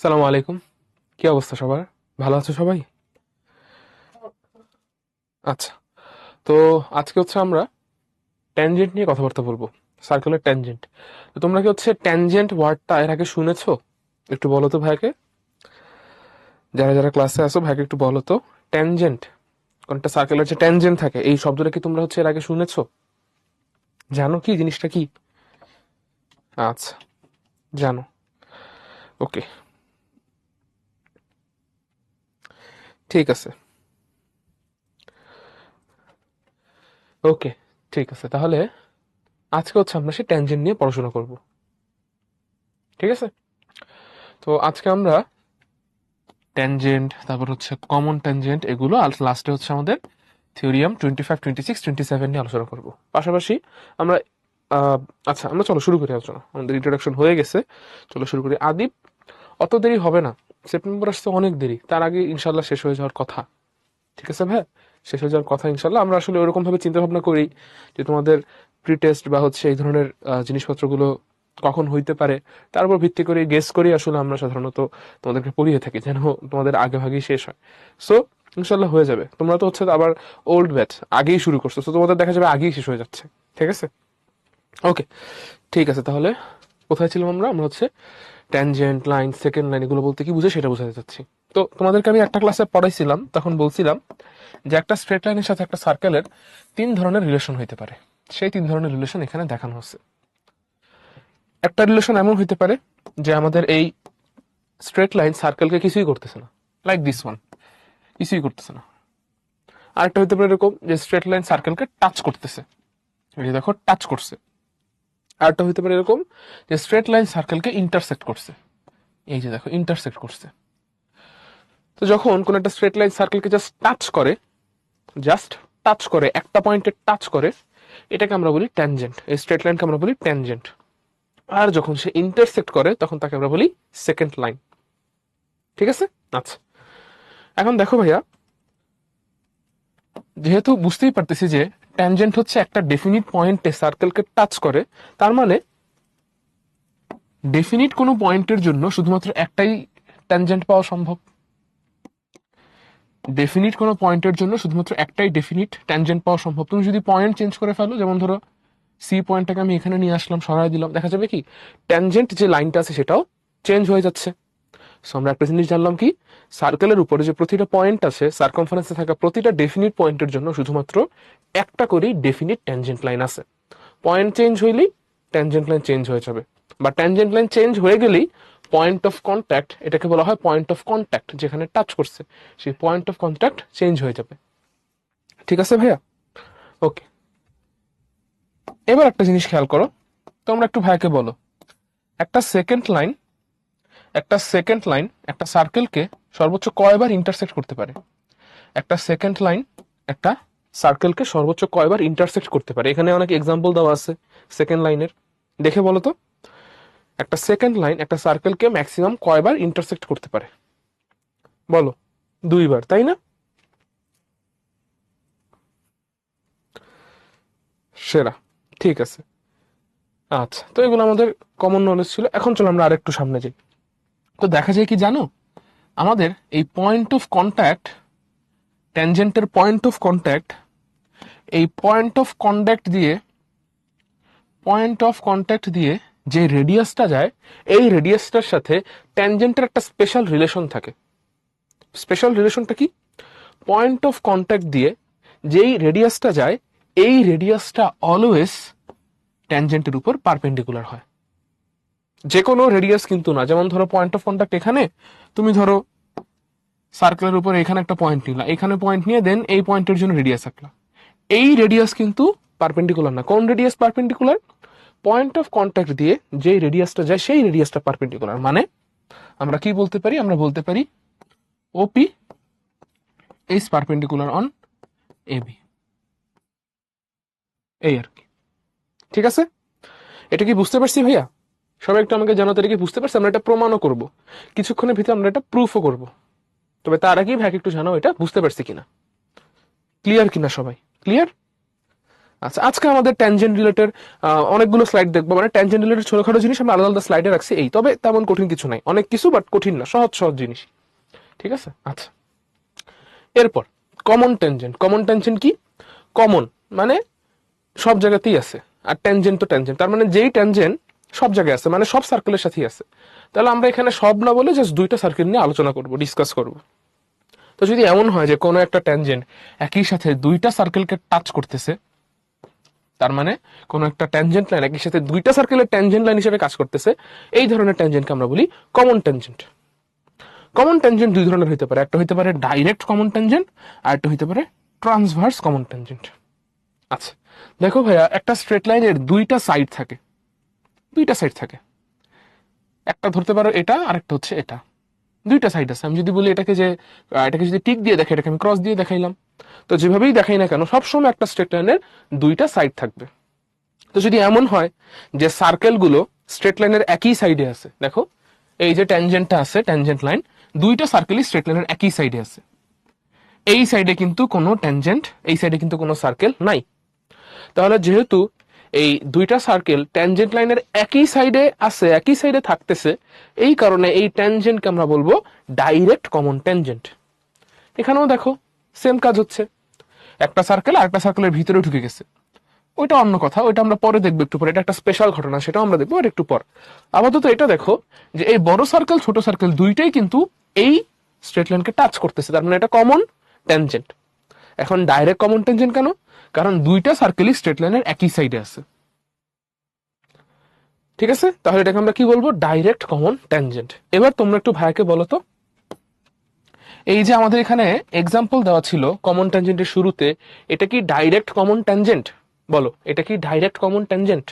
সালামু আলাইকুম। কি অবস্থা সবার? ভালো আছো সবাই? আচ্ছা, তো আজকে আমরা ট্যানজেন্ট নিয়ে কথাবার্তা বলবো। Circular tangent. তো তোমরা কি ট্যানজেন্ট ওয়ার্ডটা এর আগে শুনেছো? একটু বলো তো ভাইকে। যারা যারা ক্লাসে আসো ভাইকে একটু বলো তো। ট্যানজেন্ট, কোনটা সার্কুলার যে ট্যানজেন্ট থাকে, এই শব্দটা কি তোমরা এর আগে শুনেছো? জানো কি জিনিসটা কি? আচ্ছা, জানো। ওকে, ঠিক আছে। ওকে, ঠিক আছে। তাহলে আজকে আমরা সেই ট্যানজেন্ট নিয়ে পড়াশোনা করব। ঠিক আছে? তো আজকে আমরা ট্যানজেন্ট, তারপর কমন ট্যানজেন্ট, এগুলো আর লাস্টে আমাদের থিওরিয়াম 25, 26, 27 নিয়ে আলোচনা করব। পাশাপাশি আমরা আচ্ছা, আমরা চলো শুরু করি আলোচনা। আমাদের ইন্ট্রোডাকশন হয়ে গেছে, চলো শুরু করি। আদিব, অত দেরি হবে না। সেপ্টেম্বর আসতে অনেক দেরি, তার আগে ইনশাল্লাহ শেষ হয়ে যাওয়ার কথা। ঠিক আছে ভাই, শেষ হয়ে যাওয়ার কথা ইনশাল্লাহ। আমরা আসলে ওরকম ভাবে চিন্তা ভাবনা করি যে তোমাদের প্রি টেস্ট বা এই ধরনের জিনিসপত্রগুলো কখন হইতে পারে, তার উপর ভিত্তি করে গেস করি আসলে আমরা সাধারণত তোমাদেরকে পড়িয়ে থাকি, যেন তোমাদের আগে ভাগেই শেষ হয়। সো ইনশাল্লাহ হয়ে যাবে। তোমরা তো আবার ওল্ড ব্যাচ, আগেই শুরু করছো, তো তোমাদের দেখা যাবে আগেই শেষ হয়ে যাচ্ছে। ঠিক আছে? ওকে, ঠিক আছে। তাহলে কোথায় ছিলাম আমরা? আমরা ট্যানজেন্ট লাইন, সেকেন্ড লাইন, এগুলো বলতে কি বুঝে সেটা বোঝাতে চাচ্ছি। তো তোমাদেরকে আমি একটা ক্লাসে পড়াইছিলাম, তখন বলছিলাম যে একটা স্ট্রেট লাইনের সাথে একটা সার্কেলের তিন ধরনের রিলেশন হইতে পারে। সেই তিন ধরনের রিলেশন এখানে দেখানো হচ্ছে। একটা রিলেশন এমন হইতে পারে যে আমাদের এই স্ট্রেট লাইন সার্কেলকে কিছুই করতেছে না, লাইক দিস ওয়ান, কিছুই করতেছে না। আরেকটা হইতে পারে এরকম যে স্ট্রেট লাইন সার্কেলকে টাচ করতেছে, এই যে দেখো টাচ করছে। আরেকটা হইতে পারে এরকম যে স্ট্রেট লাইন সার্কেলকে ইন্টারসেক্ট করছে, এই যে দেখো ইন্টারসেক্ট করছে। তো যখন কোন একটা স্ট্রেট লাইন সার্কেলকে জাস্ট টাচ করে, একটা পয়েন্টে টাচ করে, এটাকে আমরা বলি ট্যানজেন্ট। এই স্ট্রেট লাইনকে আমরা বলি ট্যানজেন্ট। আর যখন সে ইন্টারসেক্ট করে তখন তাকে আমরা বলি সেকেন্ড লাইন। ঠিক আছে? আচ্ছা, এখন দেখো ভাইয়া, যেহেতু বুঝতেই পারতেছি যে ট্যানজেন্ট একটা ডেফিনিট পয়েন্টে সার্কেলকে টাচ করে, তার মানে ডেফিনিট কোনো পয়েন্টের জন্য শুধুমাত্র একটাই ট্যানজেন্ট পাওয়া সম্ভব। ডেফিনিট কোনো পয়েন্টের জন্য শুধুমাত্র একটাই ডেফিনিট ট্যানজেন্ট পাওয়া সম্ভব। তুমি যদি পয়েন্ট চেঞ্জ করে ফেলো, যেমন ধরো সি পয়েন্টটাকে আমি এখানে নিয়ে আসলাম, সরাই দিলাম, দেখা যাবে কি ট্যানজেন্ট যে লাইনটা আছে সেটাও চেঞ্জ হয়ে যাচ্ছে। সো আমরা একটা জিনিস জানলাম কি, সার্কেলের উপরে যে প্রতিটা পয়েন্ট আছে, সার্কামফারেন্সে থাকা প্রতিটা ডেফিনিট পয়েন্টের জন্য শুধুমাত্র একটা করেই ডেফিনিট ট্যানজেন্ট লাইন আছে। পয়েন্ট চেঞ্জ হইলেই ট্যানজেন্ট লাইন চেঞ্জ হয়ে যাবে, বা ট্যানজেন্ট লাইন চেঞ্জ হয়ে গেলেই পয়েন্ট অফ কন্ট্যাক্ট, এটাকে বলা হয় পয়েন্ট অফ কন্ট্যাক্ট, যেখানে টাচ করছে সেই পয়েন্ট অফ কন্ট্যাক্ট চেঞ্জ হয়ে যাবে। ঠিক আছে ভাইয়া? ওকে, এবার একটা জিনিস খেয়াল করো, তোমরা একটু ভাইয়াকে বলো, একটা সেকেন্ড লাইন একটা সার্কেলকে সর্বোচ্চ কয়বার ইন্টারসেক্ট করতে পারে? একটা সেকেন্ড লাইন একটা সার্কেলকে সর্বোচ্চ কয়বার ইন্টারসেক্ট করতে পারে? এখানে অনেক এক্সাম্পল দেওয়া আছে সেকেন্ড লাইনের, দেখে বলো তো। একটা সেকেন্ড লাইন একটা সার্কেলকে ম্যাক্সিমাম কয়বার ইন্টারসেক্ট করতে পারে? বলো। দুইবার, তাই না? সেরা, ঠিক আছে। আচ্ছা, তো এগুলো আমাদের কমন নলেজ ছিল। এখন চলো আমরা আরেকটু সামনে যাই। তো দেখা যায় কি জানো, আমাদের এই পয়েন্ট অফ কন্ট্যাক্ট, ট্যানজেন্টের পয়েন্ট অফ কন্ট্যাক্ট, এই পয়েন্ট অফ কন্ট্যাক্ট দিয়ে যে রেডিয়াসটা যায়, এই রেডিয়াসটার সাথে ট্যানজেন্টের একটা স্পেশাল রিলেশন থাকে। স্পেশাল রিলেশনটা কি? পয়েন্ট অফ কন্ট্যাক্ট দিয়ে যেই রেডিয়াসটা যায়, এই রেডিয়াসটা অলওয়েজ ট্যানজেন্টের উপর পারপেন্ডিকুলার হয়। যে কোনো রেডিয়াস কিন্তু না। যেমন ধরো পয়েন্ট অফ কন্ট্যাক্ট এখানে, তুমি ধরো সার্কেলের উপর এখানে একটা পয়েন্ট নিলা, এখানে পয়েন্ট নিয়ে দেন এই পয়েন্টের জন্য রেডিয়াস আঁকলা, এই রেডিয়াস কিন্তু পারপেন্ডিকুলার না। কোন radius perpendicular? Point of contact দিয়ে যে রেডিয়াসটা যায় সেই রেডিয়াসটা পারপেন্ডিকুলার। মানে আমরা কি বলতে পারি? আমরা বলতে পারি ওপি ইজ পারপেন্ডিকুলার অন এবি, এই আর কি। ঠিক আছে? এটা কি বুঝতে পারছি ভাইয়া? সবাই একটু আমাকে জানাতে, এটা কি বুঝতে পারছি? আমরা এটা প্রমাণও করব কিছুক্ষণের ভিতরে, আমরা এটা প্রুফও করব। তবে তার আগেই ভাইকে একটু জানাও এটা বুঝতে পারছি কিনা, ক্লিয়ার কিনা, সবাই ক্লিয়ার? আচ্ছা, আজকে আমাদের ট্যানজেন্ট রিলেটেড অনেকগুলো স্লাইড দেখবো, মানে ট্যানজেন্ট রিলেটেড ছোটখাটো জিনিস আমরা আলাদা আলাদা স্লাইডে রাখছি, এই তবে তেমন কঠিন কিছু নাই, অনেক কিছু বাট কঠিন না, সহজ সহজ জিনিস। ঠিক আছে, আচ্ছা এরপর কমন ট্যানজেন্ট। কমন ট্যানজেন্ট কি? কমন মানে সব জায়গাতেই আছে, আর ট্যানজেন্ট তো ট্যানজেন্ট, তার মানে যেই ট্যানজেন্ট সব জায়গায় আছে, মানে সব সার্কেলের সাথেই আছে। তাহলে আমরা এখানে সব না বলে জাস্ট দুইটা সার্কেল নিয়ে আলোচনা করব, ডিসকাস করব। তো যদি এমন হয় যে কোনো একটা ট্যানজেন্ট একই সাথে দুইটা সার্কেলকে টাচ করতেছে, তার মানে কোনো একটা ট্যানজেন্ট লাইন একই সাথে দুইটা সার্কেলের ট্যানজেন্ট লাইন হিসেবে কাজ করতেছে, এই ধরনের ট্যানজেন্টকে আমরা বলি কমন ট্যানজেন্ট। কমন ট্যানজেন্ট দুই ধরনের হতে পারে, একটা হতে পারে ডাইরেক্ট কমন ট্যানজেন্ট, আর একটা হতে পারে ট্রান্সভার্স কমন ট্যানজেন্ট। আচ্ছা দেখো ভাইয়া, একটা স্ট্রেট লাইনের দুইটা সাইড থাকে, দুইটা সাইড থাকে, একটা ধরতে পারো এটা, আর একটা হচ্ছে এটা, দুইটা সাইড আছে। আমি যদি বলি এটাকে যে এটাকে যদি টিক দিয়ে দেখাই, এটাকে আমি ক্রস দিয়ে দেখাইলাম, তো যেভাবেই দেখাই না কেন সবসময় একটা স্ট্রেট লাইনের দুইটা সাইড থাকবে। তো যদি এমন হয় যে সার্কেলগুলো স্ট্রেট লাইনের একই সাইডে আছে, দেখো এই যে ট্যানজেন্টটা আছে, ট্যানজেন্ট লাইন, দুইটা সার্কেলই স্ট্রেট লাইনের একই সাইডে আছে, এই সাইডে কিন্তু কোনো ট্যানজেন্ট, এই সাইডে কিন্তু কোনো সার্কেল নাই। তাহলে যেহেতু এই দুইটা সার্কেল ট্যানজেন্ট লাইনের একই সাইডে আছে, একই সাইডে থাকতেছে, এই কারণে এই ট্যানজেন্টকে আমরা বলবো ডাইরেক্ট কমন ট্যানজেন্ট। এখানেও দেখো সেম কাজ হচ্ছে, একটা সার্কেল আর একটা সার্কেলের ভিতরে ঢুকে গেছে, ওইটা অন্য কথা, ওইটা আমরা পরে দেখবো একটু পরে, এটা একটা স্পেশাল ঘটনা, সেটাও আমরা দেখবো আর একটু পর। আপাতত এটা দেখো যে এই বড় সার্কেল ছোট সার্কেল দুইটাই কিন্তু এই স্ট্রেট লাইনকে টাচ করতেছে, তার মানে এটা কমন ট্যানজেন্ট। এখন ডাইরেক্ট কমন ট্যানজেন্ট কেন? কারণ দুইটা সার্কেলই স্ট্রেট লাইনের একই সাইডে আছে। ঠিক আছে, তাহলে এটাকে আমরা কি বলবো? Direct common tangent. এবার তোমরা একটু ভাইয়াকে বলো তো, এই যে আমাদের এখানে এক্সাম্পল দেওয়া ছিল কমন ট্যানজেন্টের শুরুতে, এটা কি ডাইরেক্ট কমন ট্যানজেন্ট? বলো, এটা কি ডাইরেক্ট কমন ট্যানজেন্ট?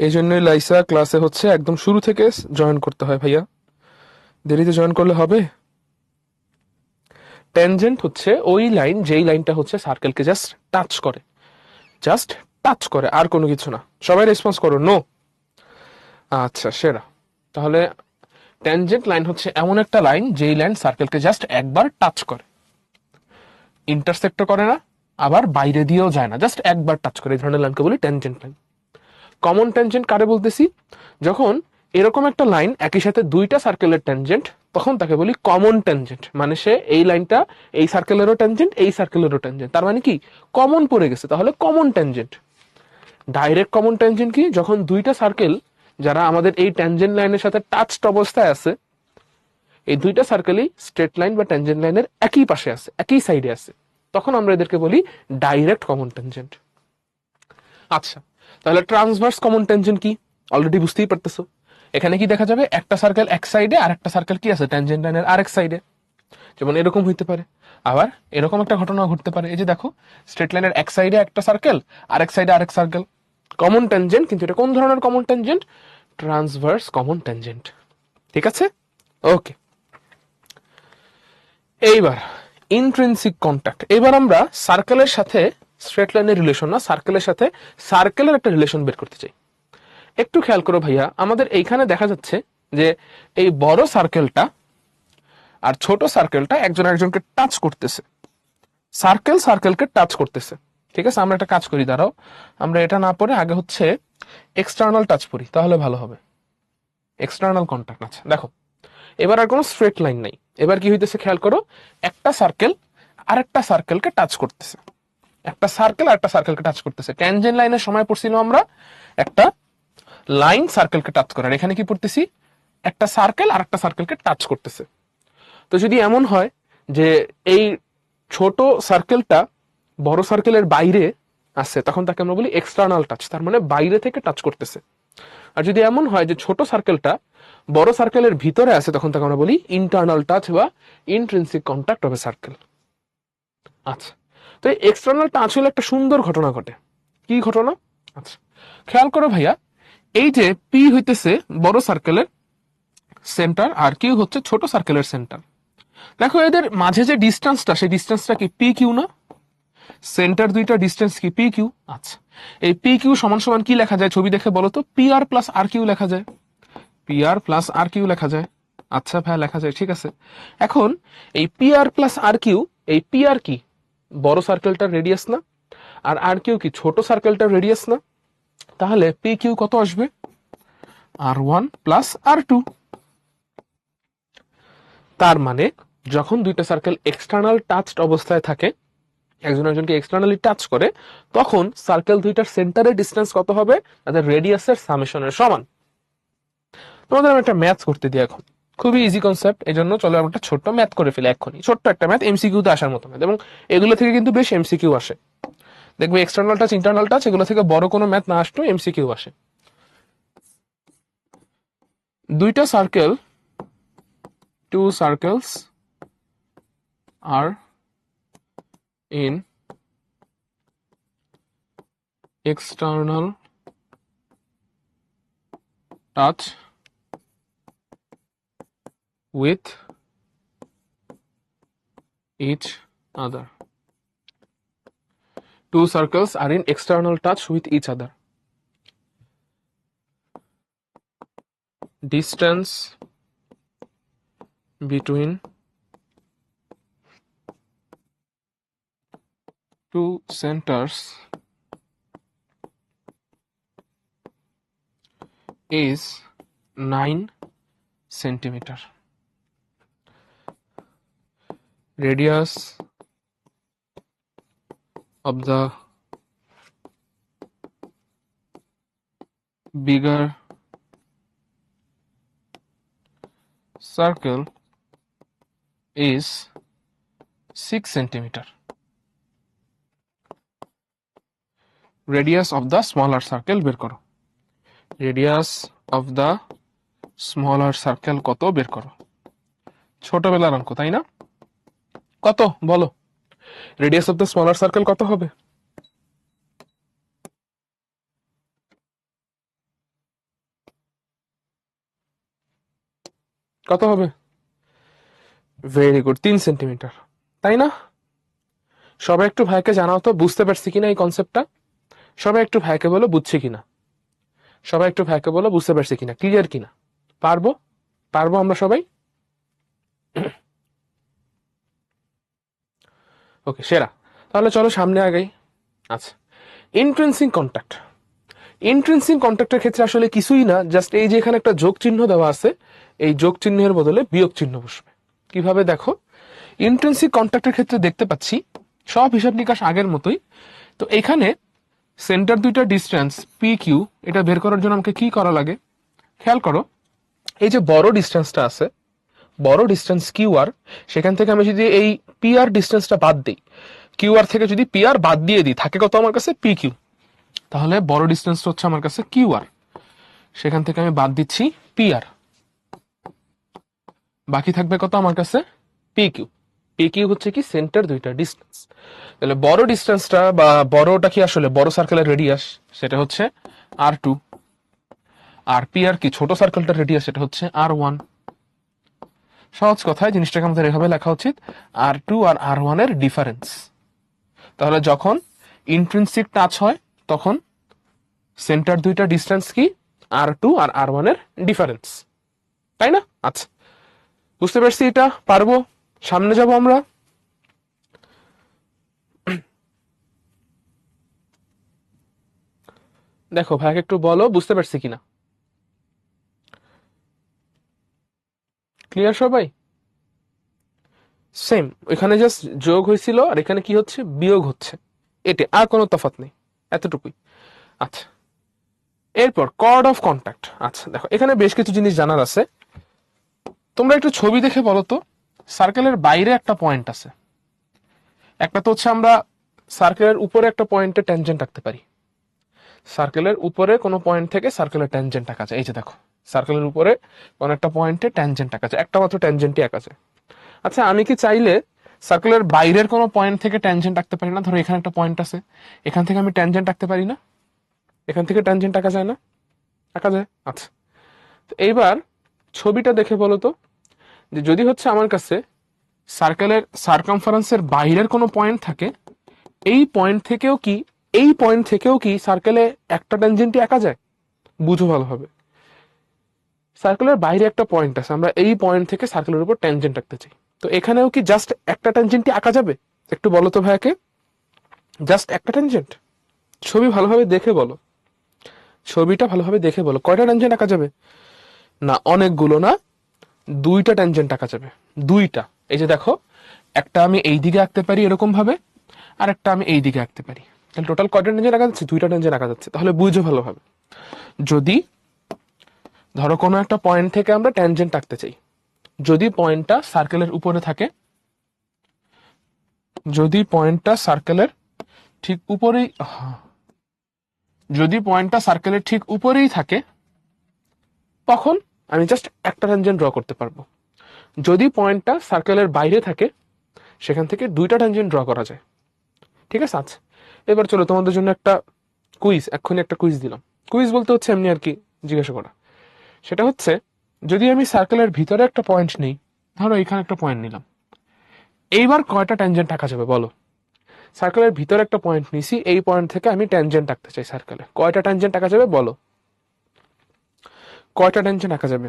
এই জন্যই লাইসা ক্লাসে হচ্ছে একদম শুরু থেকে জয়েন করতে হয় ভাইয়া, দেরিতে জয়েন করলে হবে? ট্যানজেন্ট হচ্ছে ওই লাইন যেই লাইনটা হচ্ছে সার্কেলকে জাস্ট টাচ করে, জাস্ট টাচ করে, আর কোনো কিছু না। সবাই রেসপন্স করো নো। আচ্ছা সেরা, তাহলে ট্যানজেন্ট লাইন হচ্ছে এমন একটা লাইন যেই লাইন সার্কেলকে জাস্ট একবার টাচ করে, ইন্টারসেক্টও করে না, আবার বাইরে দিয়েও যায় না, জাস্ট একবার টাচ করে, এই ধরনের লাইনকে বলি ট্যানজেন্ট লাইন। কমন ট্যানজেন্ট কারে বলতেছি? যখন এরকম একটা লাইন একই সাথে দুইটা সার্কেলের ট্যানজেন্ট, তখন তাকে বলি কমন ট্যানজেন্ট। মানে সে এই লাইনটা এই সার্কেলেরও ট্যানজেন্ট, এই সার্কেলেরও ট্যানজেন্ট, তার মানে কি কমন পড়ে গেছে, তাহলে common tangent. Direct common tangent কি? যখন দুইটা সার্কেল যারা আমাদের এই ট্যানজেন্ট লাইনের সাথে টাচড অবস্থায় আছে, এই দুইটা সার্কেলই স্ট্রেট লাইন বা ট্যানজেন্ট লাইনের একই পাশে আছে, একই সাইডে আছে, তখন আমরা এদেরকে বলি ডাইরেক্ট কমন ট্যানজেন্ট। আচ্ছা, তাহলে ট্রান্সভার্স কমন ট্যানজেন্ট কি? অলরেডি বুঝতেই পারতেছো, এখানে কি দেখা যাবে? একটা সার্কেল এক সাইডে আর একটা সার্কেল কি আছে ট্যানজেন্ট লাইনের আরেক সাইডে, যেমন এরকম হইতে পারে। আবার এরকম একটা ঘটনা ঘটতে পারে, এই যে দেখো স্ট্রেট লাইনের এক সাইডে একটা সার্কেল, আরেক সাইডে আরেক সার্কেল, কমন ট্যানজেন্ট, কিন্তু এটা কোন ধরনের common tangent? Transverse common tangent. ঠিক আছে, ওকে। এইবার ইন্ট্রিনসিক কন্ট্যাক্ট। এবার আমরা সার্কেলের সাথে স্ট্রেট লাইনের রিলেশন না, সার্কেলের সাথে সার্কেলের একটা রিলেশন বের করতে চাই। একটু খেয়াল করো ভাইয়া, আমাদের এইখানে দেখা যাচ্ছে যে এই বড় সার্কেলটা আর ছোট সার্কেলটা একজন আরেকজনকে টাচ করতেছে, সার্কেল সার্কেলকে টাচ করতেছে। ঠিক আছে, আমরা একটা কাজ করি, দাঁড়াও, আমরা এটা না পড়ে আগে হচ্ছে এক্সটার্নাল টাচ পড়ি, তাহলে ভালো হবে। External contact. আচ্ছা দেখো, এবার আর কোনো স্ট্রেট লাইন নাই, এবার কি হইতেছে খেয়াল করো, একটা সার্কেল আরেকটা সার্কেলকে টাচ করতেছে, একটা সার্কেল আরেকটা সার্কেলকে টাচ করতেছে। ট্যানজেন্ট লাইনের সময় পড়ছিল আমরা একটা লাইন সার্কেলকে টাচ করার, এখানে কি পড়তেছি? একটা সার্কেল আরেকটা সার্কেলকে টাচ করতেছে। তো যদি এমন হয় যে এই ছোট সার্কেলটা বড় সার্কেলের বাইরে আছে, তখন তাকে আমরা বলি এক্সটার্নাল টাচ, তার মানে বাইরে থেকে টাচ করতেছে। আর যদি এমন হয় যে ছোট সার্কেলটা বড় সার্কেলের ভিতরে আছে, তখন তাকে আমরা বলি ইন্টারনাল টাচ বা intrinsic contact of A circle. আচ্ছা, তো এই এক্সটার্নাল টাচ হলে একটা সুন্দর ঘটনা ঘটে। কি ঘটনা? আচ্ছা খেয়াল করো ভাইয়া, এই যে পি হইতেছে বড় সার্কেলের সেন্টার আর কিউ হচ্ছে ছোট সার্কেলের সেন্টার। দেখো এদের মাঝে যে ডিস্টেন্সটা, সেই ডিস্টেন্সটা কি পি কিউ না? সেন্টার দুইটা ডিস্টেন্স কি পি কিউ? আচ্ছা, এই পি কিউ সমান সমান কি লেখা যায়? ছবি দেখে বলো তো, P R plus R Q লেখা যায়, P R plus R Q লেখা যায়। আচ্ছা ভাই, লেখা যায়, ঠিক আছে। এখন এই P R plus R Q, এই পি আর কি বড় সার্কেলটার রেডিয়াস না, আর আর কিউ কি ছোট সার্কেলটার রেডিয়াস না, তাহলে পি কিউ কত আসবে? আর ওয়ান প্লাস আর টু। তার মানে যখন দুইটা সার্কেল এক্সটার্নাল টাচড অবস্থায় থাকে, একজন একজনকে এক্সটার্নালি টাচ করে, তখন সার্কেল দুইটার সেন্টারের ডিস্টেন্স কত হবে? তাদের রেডিয়াসের সামেশনের সমান। তোমাদের আমি একটা ম্যাথ করতে দিই এখন, খুবই ইজি কনসেপ্ট, এই জন্য চলো আমরা একটা ছোট্ট ম্যাথ করে ফেলি এক্ষুনি। ছোট্ট একটা ম্যাথ, এমসিকিউ তে আসার মতো ম্যাথ, এবং এগুলো থেকে কিন্তু বেশ এমসিকিউ আসে। দেখবে এক্সটার্নাল টাচ, ইন্টারনাল টাচ, এগুলো থেকে বড় কোনো ম্যাথ না আসলেও এমসিকিউ আসে। দুইটা circle, two circles are in external touch with each other. Two circles are in external touch with each other. Distance between two centers is 9 centimeter. Radius of the bigger circle is 6 centimeter. Radius of the smaller circle বের করো। Radius of the smaller circle কত বের করো? ছোটবেলার অঙ্ক, তাই না? কত বলো? Radius of the smaller circle কত হবে? কত হবে? ভেরি গুড, 3 সেন্টিমিটার, তাই না? সবাই একটু ভাইকে জানাও তো বুঝতে পারছি কিনা এই কনসেপ্টটা। সবাই একটু ভাইকে বলো বুঝছি কিনা, সবাই একটু ভাইকে বলো বুঝতে পারছি কিনা, ক্লিয়ার কিনা। পারবো? পারবো আমরা সবাই? ওকে, সেরা। তাহলে চলো সামনে আগাই। আচ্ছা, ইন্ট্রেন্সিক কন্ট্যাক্ট। ইন্ট্রেন্সিক কন্ট্যাক্টের ক্ষেত্রে আসলে কিছুই না, জাস্ট এই যে এখানে একটা যোগ চিহ্ন দেওয়া আছে, এই যোগ চিহ্নের বদলে বিয়োগ চিহ্ন বসবে। কিভাবে দেখো, ইন্ট্রেন্সিক কন্ট্যাক্টের ক্ষেত্রে দেখতে পাচ্ছি সব হিসাব নিকাশ আগের মতোই। তো এখানে সেন্টার দুইটা ডিস্টেন্স পি কিউ, এটা বের করার জন্য আমাকে কি করা লাগে? খেয়াল করো, এই যে বড় ডিস্টেন্সটা আছে, বড় ডিস্টেন্স কিউ আর, সেখান থেকে আমি যদি এই পি আর ডিস্টেন্সটা বাদ দিই, কিউ আর থেকে যদি পি আর বাদ দিয়ে দিই, থাকে কত আমার কাছে? P Q. তাহলে বড় ডিস্টেন্সটা হচ্ছে আমার কাছে কিউ আর, সেখান থেকে আমি বাদ দিচ্ছি পি আর, বাকি থাকবে কত আমার কাছে? P Q. পি কিউ হচ্ছে কি সেন্টার দুইটা ডিস্টেন্স। তাহলে বড় ডিস্টেন্সটা বা বড়টা কি আসলে বড় সার্কেলের রেডিয়াস, সেটা হচ্ছে আর টু। আর পি আর কি ছোট সার্কেলটার রেডিয়াস, সেটা হচ্ছে আর ওয়ান। সহজ কথায় জিনিসটাকে আমাদের এভাবে লেখা উচিত, আর টু আর আর ওয়ান এর ডিফারেন্স। তাহলে যখন ইন্ট্রিনসিক টাচ হয় তখন সেন্টার দুইটা ডিস্টেন্স কি? আর টু আর আর ওয়ান এর ডিফারেন্স, তাই না? আচ্ছা, বুঝতে পারছি, এটা পারবো। সামনে যাব আমরা। দেখো ভাই একটু বলো বুঝতে পারছি কিনা, ক্লিয়ার সবাই? সেম, এখানে জাস্ট যোগ হয়েছিল আর এখানে কি হচ্ছে? বিয়োগ হচ্ছে, এটা আর কোনো তফাৎ নেই, এতটুকুই। আচ্ছা, এরপর কর্ড অফ কন্ট্যাক্ট। আচ্ছা দেখো, এখানে বেশ কিছু জিনিস জানার আছে। তোমরা একটু ছবি দেখে বলো তো, সার্কেলের বাইরে একটা পয়েন্ট আছে, একটা তো হচ্ছে আমরা সার্কেলের উপরে একটা পয়েন্টে ট্যানজেন্ট রাখতে পারি। সার্কেলের উপরে কোনো পয়েন্ট থেকে সার্কেলের ট্যানজেন্ট আঁকা যায়। এই যে দেখো, সার্কেলের উপরে কোনো একটা পয়েন্টে ট্যানজেন্ট আঁকা যায়, একটা মাত্র ট্যানজেন্টই আঁকা যায়। আচ্ছা, আমি কি চাইলে সার্কেলের বাইরের কোনো পয়েন্ট থেকে ট্যানজেন্ট আঁকতে পারি না? ধরো এখানে একটা পয়েন্ট আছে, এখান থেকে আমি ট্যানজেন্ট আঁকতে পারি না? এখান থেকে ট্যানজেন্ট আঁকা যায় না? আঁকা যায়। আচ্ছা, তো এইবার ছবিটা দেখে বলো তো, যে যদি হচ্ছে আমার কাছে সার্কেলের সার্কামফারেন্সের বাইরের কোনো পয়েন্ট থাকে, এই পয়েন্ট থেকেও কি, এই পয়েন্ট থেকেও কি সার্কেলে একটা ট্যানজেন্টই আঁকা যায়? বুঝো ভালোভাবে, সার্কেলের বাইরে একটা পয়েন্ট আছে, আমরা এই পয়েন্ট থেকে সার্কেলের উপর ট্যানজেন্ট আঁকতে চাই। তো এখানেও কি জাস্ট একটা ট্যানজেন্টই আঁকা যাবে? একটু বলো তো ভাইয়াকে, জাস্ট একটা ট্যানজেন্ট? ছবি ভালোভাবে দেখে বলো, ছবিটা ভালোভাবে দেখে বলো, কয়টা ট্যানজেন্ট আঁকা যাবে? না, অনেকগুলো না, দুইটা ট্যানজেন্ট আঁকা যাবে, দুইটা। এই যে দেখো, একটা আমি এই দিকে আঁকতে পারি এরকম ভাবে, আর একটা আমি এই দিকে আঁকতে পারি। তাহলে টোটাল কয়টা ট্যানজেন্ট আঁকা যাচ্ছে? দুইটা ট্যানজেন্ট আঁকা যাচ্ছে। তাহলে বুঝো ভালোভাবে, যদি ধরো কোনো একটা পয়েন্ট থেকে আমরা ট্যানজেন্ট আঁকতে চাই, যদি পয়েন্টটা সার্কেলের উপরে থাকে, যদি পয়েন্টটা সার্কেলের ঠিক উপরেই, যদি পয়েন্টটা সার্কেলের ঠিক উপরেই থাকে, তখন আমি জাস্ট একটা ট্যানজেন্ট ড্র করতে পারবো। যদি পয়েন্টটা সার্কেলের বাইরে থাকে, সেখান থেকে দুইটা ট্যানজেন্ট ড্র করা যায়। ঠিক আছে? আচ্ছা, এবার চলো তোমাদের জন্য একটা কুইজ, এক্ষুনি একটা কুইজ দিলাম। কুইজ বলতে হচ্ছে এমনি আর কি জিজ্ঞাসা করা। সেটা হচ্ছে, যদি আমি সার্কেলের ভিতরে একটা পয়েন্ট নিই, ধরো এখানে একটা পয়েন্ট নিলাম, এইবার কয়টা ট্যানজেন্ট আঁকা যাবে বলো? সার্কেলের ভিতরে একটা পয়েন্ট নিছি, এই পয়েন্ট থেকে আমি ট্যানজেন্ট আঁকতে চাই সার্কেলে, কয়টা ট্যানজেন্ট আঁকা যাবে বলো? কয়টা ট্যানজেন্ট আঁকা যাবে?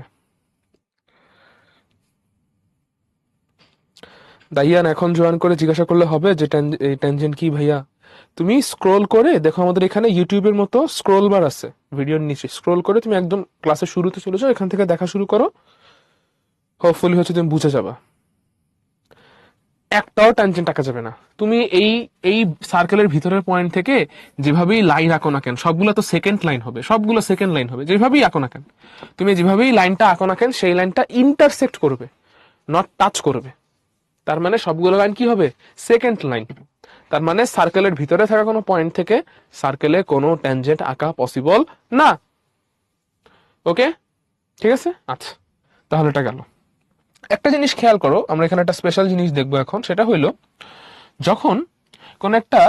দাইয়ান এখন জয়েন করে জিজ্ঞাসা করলে হবে যে এই ট্যানজেন্ট কি ভাইয়া? তুমি স্ক্রোল করে দেখো, আমাদের এখানে ইউটিউবের মতো স্ক্রোল বার আছে ভিডিওর নিচে, স্ক্রোল করে তুমি একদম ক্লাসের শুরুতে চলে যাও, এখান থেকে দেখা শুরু করো, হোপফুলি হচ্ছে তুমি বুঝে যাবা। একটাও ট্যানজেন্ট আঁকা যাবে না। তুমি এই এই সার্কেলের ভিতরের পয়েন্ট থেকে যেভাবেই লাইন আঁকো না কেন, সবগুলো তো সেকেন্ড লাইন হবে, সবগুলো সেকেন্ড লাইন হবে, যেভাবেই আঁকো না কেন, তুমি যেভাবেই লাইনটা আঁকো না কেন, সেই লাইনটা ইন্টারসেক্ট করবে, নট টাচ করবে। তার মানে সবগুলো লাইন কি হবে? Second line. তার মানে সার্কেলের ভিতরে থাকা কোনো পয়েন্ট থেকে সার্কেলে কোনো ট্যানজেন্ট আঁকা পসিবল না। ওকে, ঠিক আছে? আচ্ছা, তাহলে এটা গেল। একটা জিনিস খেয়াল করো, আমরা এখানে একটা স্পেশাল জিনিস দেখবো এখন, সেটা হইলো যখন কোন একটা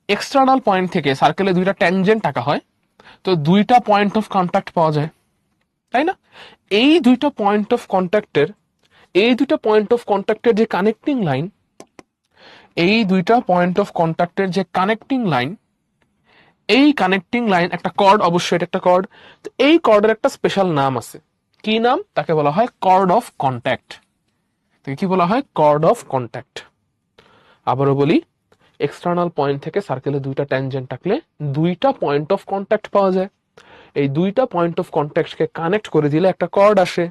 এক্সটার্নাল পয়েন্ট থেকে সার্কেলে দুইটা ট্যানজেন্ট আঁকা হয়, তো দুইটা পয়েন্ট অফ কন্ট্যাক্ট পাওয়া যায়, তাই না? এই দুইটা পয়েন্ট অফ কন্ট্যাক্টের, এই দুইটা পয়েন্ট অফ কন্ট্যাক্টের যে কানেক্টিং লাইন, এই দুইটা পয়েন্ট অফ কন্ট্যাক্টের যে কানেক্টিং লাইন, এই কানেক্টিং লাইন একটা কর্ড, অবশ্যই এটা একটা কর্ড। তো এই কর্ডের একটা স্পেশাল নাম আছে। কি নাম? তাকে বলা হয় কর্ড অফ কন্ট্যাক্ট। তাকে কি বলা হয়? Chord of contact. আবারও বলি, এক্সটার্নাল পয়েন্ট থেকে সার্কেলে দুইটা ট্যানজেন্ট আঁকলে দুইটা পয়েন্ট অফ কন্ট্যাক্ট পাওয়া যায়। এই দুইটা পয়েন্ট অফ কন্ট্যাক্টকে কানেক্ট করে দিলে একটা কর্ড আসে।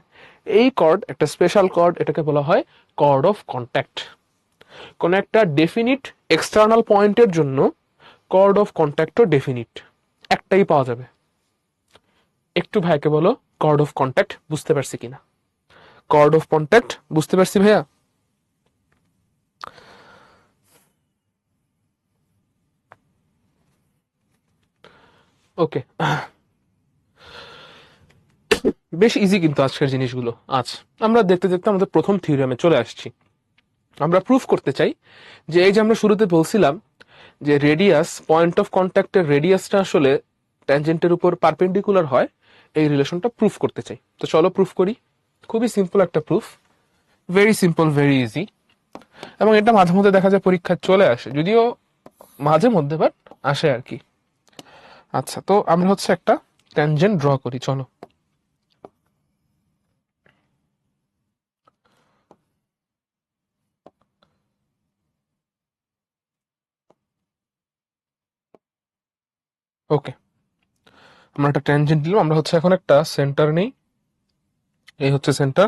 এই কর্ড একটা স্পেশাল কর্ড, এটাকে বলা হয় কর্ড অফ কন্ট্যাক্ট। কোন একটা ডেফিনিট এক্সটার্নাল পয়েন্টের জন্য কর্ড অফ কন্ট্যাক্টও ডেফিনিট, একটাই পাওয়া যাবে। একটু ভাইকে বলো, কর্ড অফ কন্ট্যাক্ট বুঝতে পারছি কিনা? কর্ড অফ কন্ট্যাক্ট বুঝতে পারছি ভাইয়া? ওকে, বেশ ইজি কিন্তু আজকের জিনিসগুলো। আজ আমরা দেখতে দেখতে আমাদের প্রথম থিওরেমে চলে আসছি। আমরা প্রুফ করতে চাই যে এই যে আমরা শুরুতে বলছিলাম যে রেডিয়াস, পয়েন্ট অফ কন্ট্যাক্টের রেডিয়াসটা আসলে ট্যানজেন্টের উপর পারপেন্ডিকুলার হয়, এই রিলেশনটা প্রুফ করতে চাই। তো চলো প্রুফ করি। খুবই সিম্পল একটা proof, very simple, very easy. এবং এটা মাঝে মধ্যে দেখা যায় পরীক্ষায় চলে আসে, যদিও মাঝে মধ্যে, বাট আসে আর কি। আচ্ছা, তো আমরা হচ্ছে একটা ট্যানজেন্ট ড্র করি, চলো। ওকে, আমরা একটা ট্যানজেন্ট দিলাম, আমরা হচ্ছে এখন একটা সেন্টার নেই, এই হচ্ছে সেন্টার।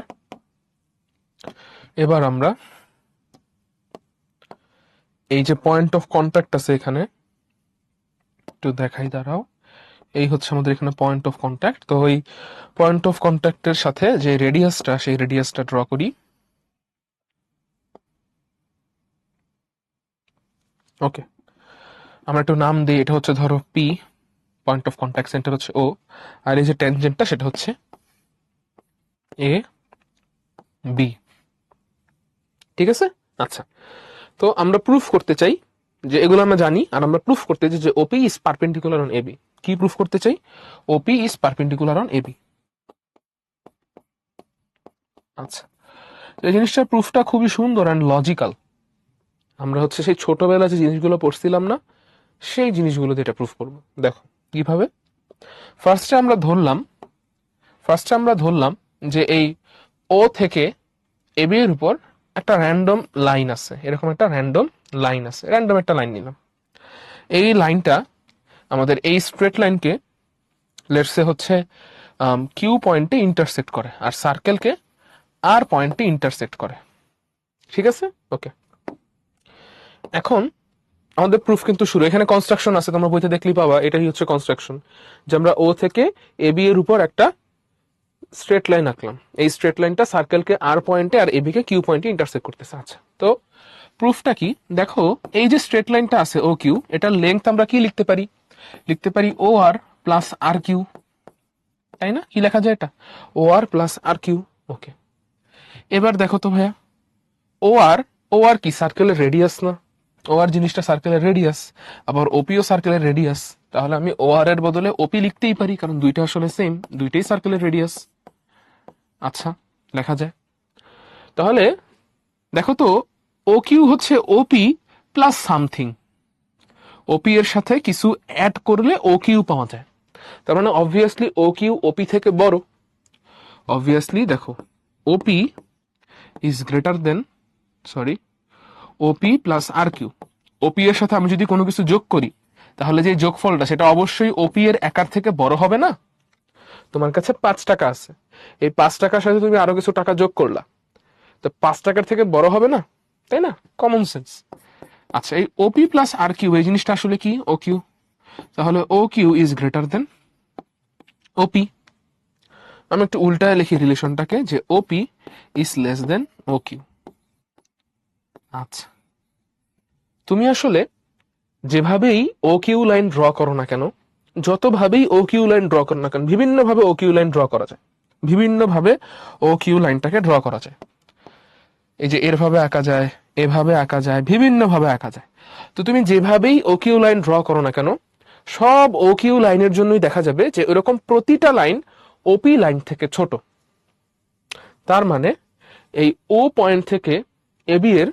এবার আমরা এই যে পয়েন্ট অফ কন্ট্যাক্ট আছে এখানে, একটু দেখাই, দাঁড়াও। এই হচ্ছে আমাদের এখানে পয়েন্ট অফ কন্ট্যাক্ট। তো ওই পয়েন্ট অফ কন্ট্যাক্টের সাথে যে রেডিয়াসটা, সেই রেডিয়াসটা ড্র করি। ওকে, আমরা একটু নাম দিই, এটা হচ্ছে ধরো P, point of contact centre হচ্ছে ও, আর এই যে ট্যানজেন্টটা সেটা হচ্ছে এ বি। ঠিক আছে? আচ্ছা, তো আমরা প্রুফ করতে চাই যে, এগুলো আমরা জানি, আর আমরা প্রুফ করতে চাই যে OP is perpendicular on AB. কি প্রুফ করতে চাই? ওপি ইজ পারপেন্ডিকুলার অন এবি। আচ্ছা, এই জিনিসটার প্রুফটা খুবই সুন্দর অ্যান্ড লজিক্যাল। আমরা হচ্ছে সেই ছোটবেলা যে জিনিসগুলো পড়ছিলাম না, সেই জিনিসগুলো দিয়ে এটা প্রুফ করব। দেখো কিভাবে। ফার্স্টে আমরা ধরলাম যে এই ও থেকে এবি এর উপর একটা র্যান্ডম লাইন আছে, এরকম একটা র্যান্ডম লাইন আছে, র্যান্ডম একটা লাইন নিলাম। এই লাইনটা আমাদের এই স্ট্রেট লাইনকে লেটস সে হচ্ছে কিউ পয়েন্টে ইন্টারসেক্ট করে, আর সার্কেলকে আর পয়েন্টে ইন্টারসেক্ট করে। ঠিক আছে, ওকে। এখন আমাদের প্রুফ কিন্তু শুরু। এখানে কনস্ট্রাকশন আছে, তোমরা বইতে দেখলেই পাবা, এটাই হচ্ছে কনস্ট্রাকশন, যে আমরা ও থেকে এবি এর উপর একটা স্ট্রেট লাইন আঁকলাম। এই স্ট্রেট লাইনটা সার্কেলকে আর পয়েন্টে আর এবি কে কিউ পয়েন্টে ইন্টারসেক্ট করতেছে। আচ্ছা, তো প্রুফটা কি দেখো, এই যে স্ট্রেট লাইনটা আছে ও কিউ, এটার লেংথ আমরা কি লিখতে পারি? লিখতে পারি ও আর প্লাস আর কিউ, তাই না? কি লেখা যায় এটা? ও আর প্লাস আর কিউ। ওকে, এবার দেখো তো ভাইয়া, ও আর, ও আর কি সার্কেলের রেডিয়াস না? ও আর জিনিসটা সার্কেলের রেডিয়াস, আবার ওপিও সার্কেলের রেডিয়াস। তাহলে আমি ও আর এর বদলে ওপি লিখতেই পারি, কারণ দুইটা আসলে সেম, দুইটাই সার্কেলের রেডিয়াস। আচ্ছা, লেখা যায়। তাহলে দেখো তো, ও কিউ হচ্ছে ওপি প্লাস সামথিং। ওপি এর সাথে কিছু অ্যাড করলে ও কিউ পাওয়া যায়। তার মানে অবভিয়াসলি ও কিউ ওপি থেকে বড়। অবভিয়াসলি দেখো, OP is greater than, sorry, OP plus R Q. OP এর সাথে আমি যদি কোনো কিছু যোগ করি, তাহলে যে যোগফলটা সেটা অবশ্যই ওপি এর একার থেকে বড় হবে না? তোমার কাছে 5 টাকা আছে, এই 5 টাকার সাথে তুমি আরো কিছু টাকা যোগ করলা, তো 5 টাকার থেকে বড় হবে না, তাই না? Common sense. আচ্ছা, এই ওপি প্লাস আর কিউ এই জিনিসটা আসলে কি? O Q. তাহলে O Q is greater than OP. আমি একটু উল্টায় লিখি রিলেশনটাকে, যে OP is less than O Q. আচ্ছা, তুমি আসলে যেভাবেই ও কিউ লাইন ড্র করো না কেন, যতভাবেই ও কিউ লাইন ড্র করো না কেন, বিভিন্নভাবে ও কিউ লাইন ড্র করা যায়, বিভিন্নভাবে ও কিউ লাইনটাকে ড্র করা যায়। এই যে এরভাবে আঁকা যায়, এভাবে আঁকা যায়, বিভিন্নভাবে আঁকা যায়। তো তুমি যেভাবেই ও কিউ লাইন ড্র করো না কেন, সব ও কিউ লাইনের জন্যই দেখা যাবে যে এরকম প্রতিটা লাইন ওপি লাইন থেকে ছোট। তার মানে এই ও পয়েন্ট থেকে এবি এর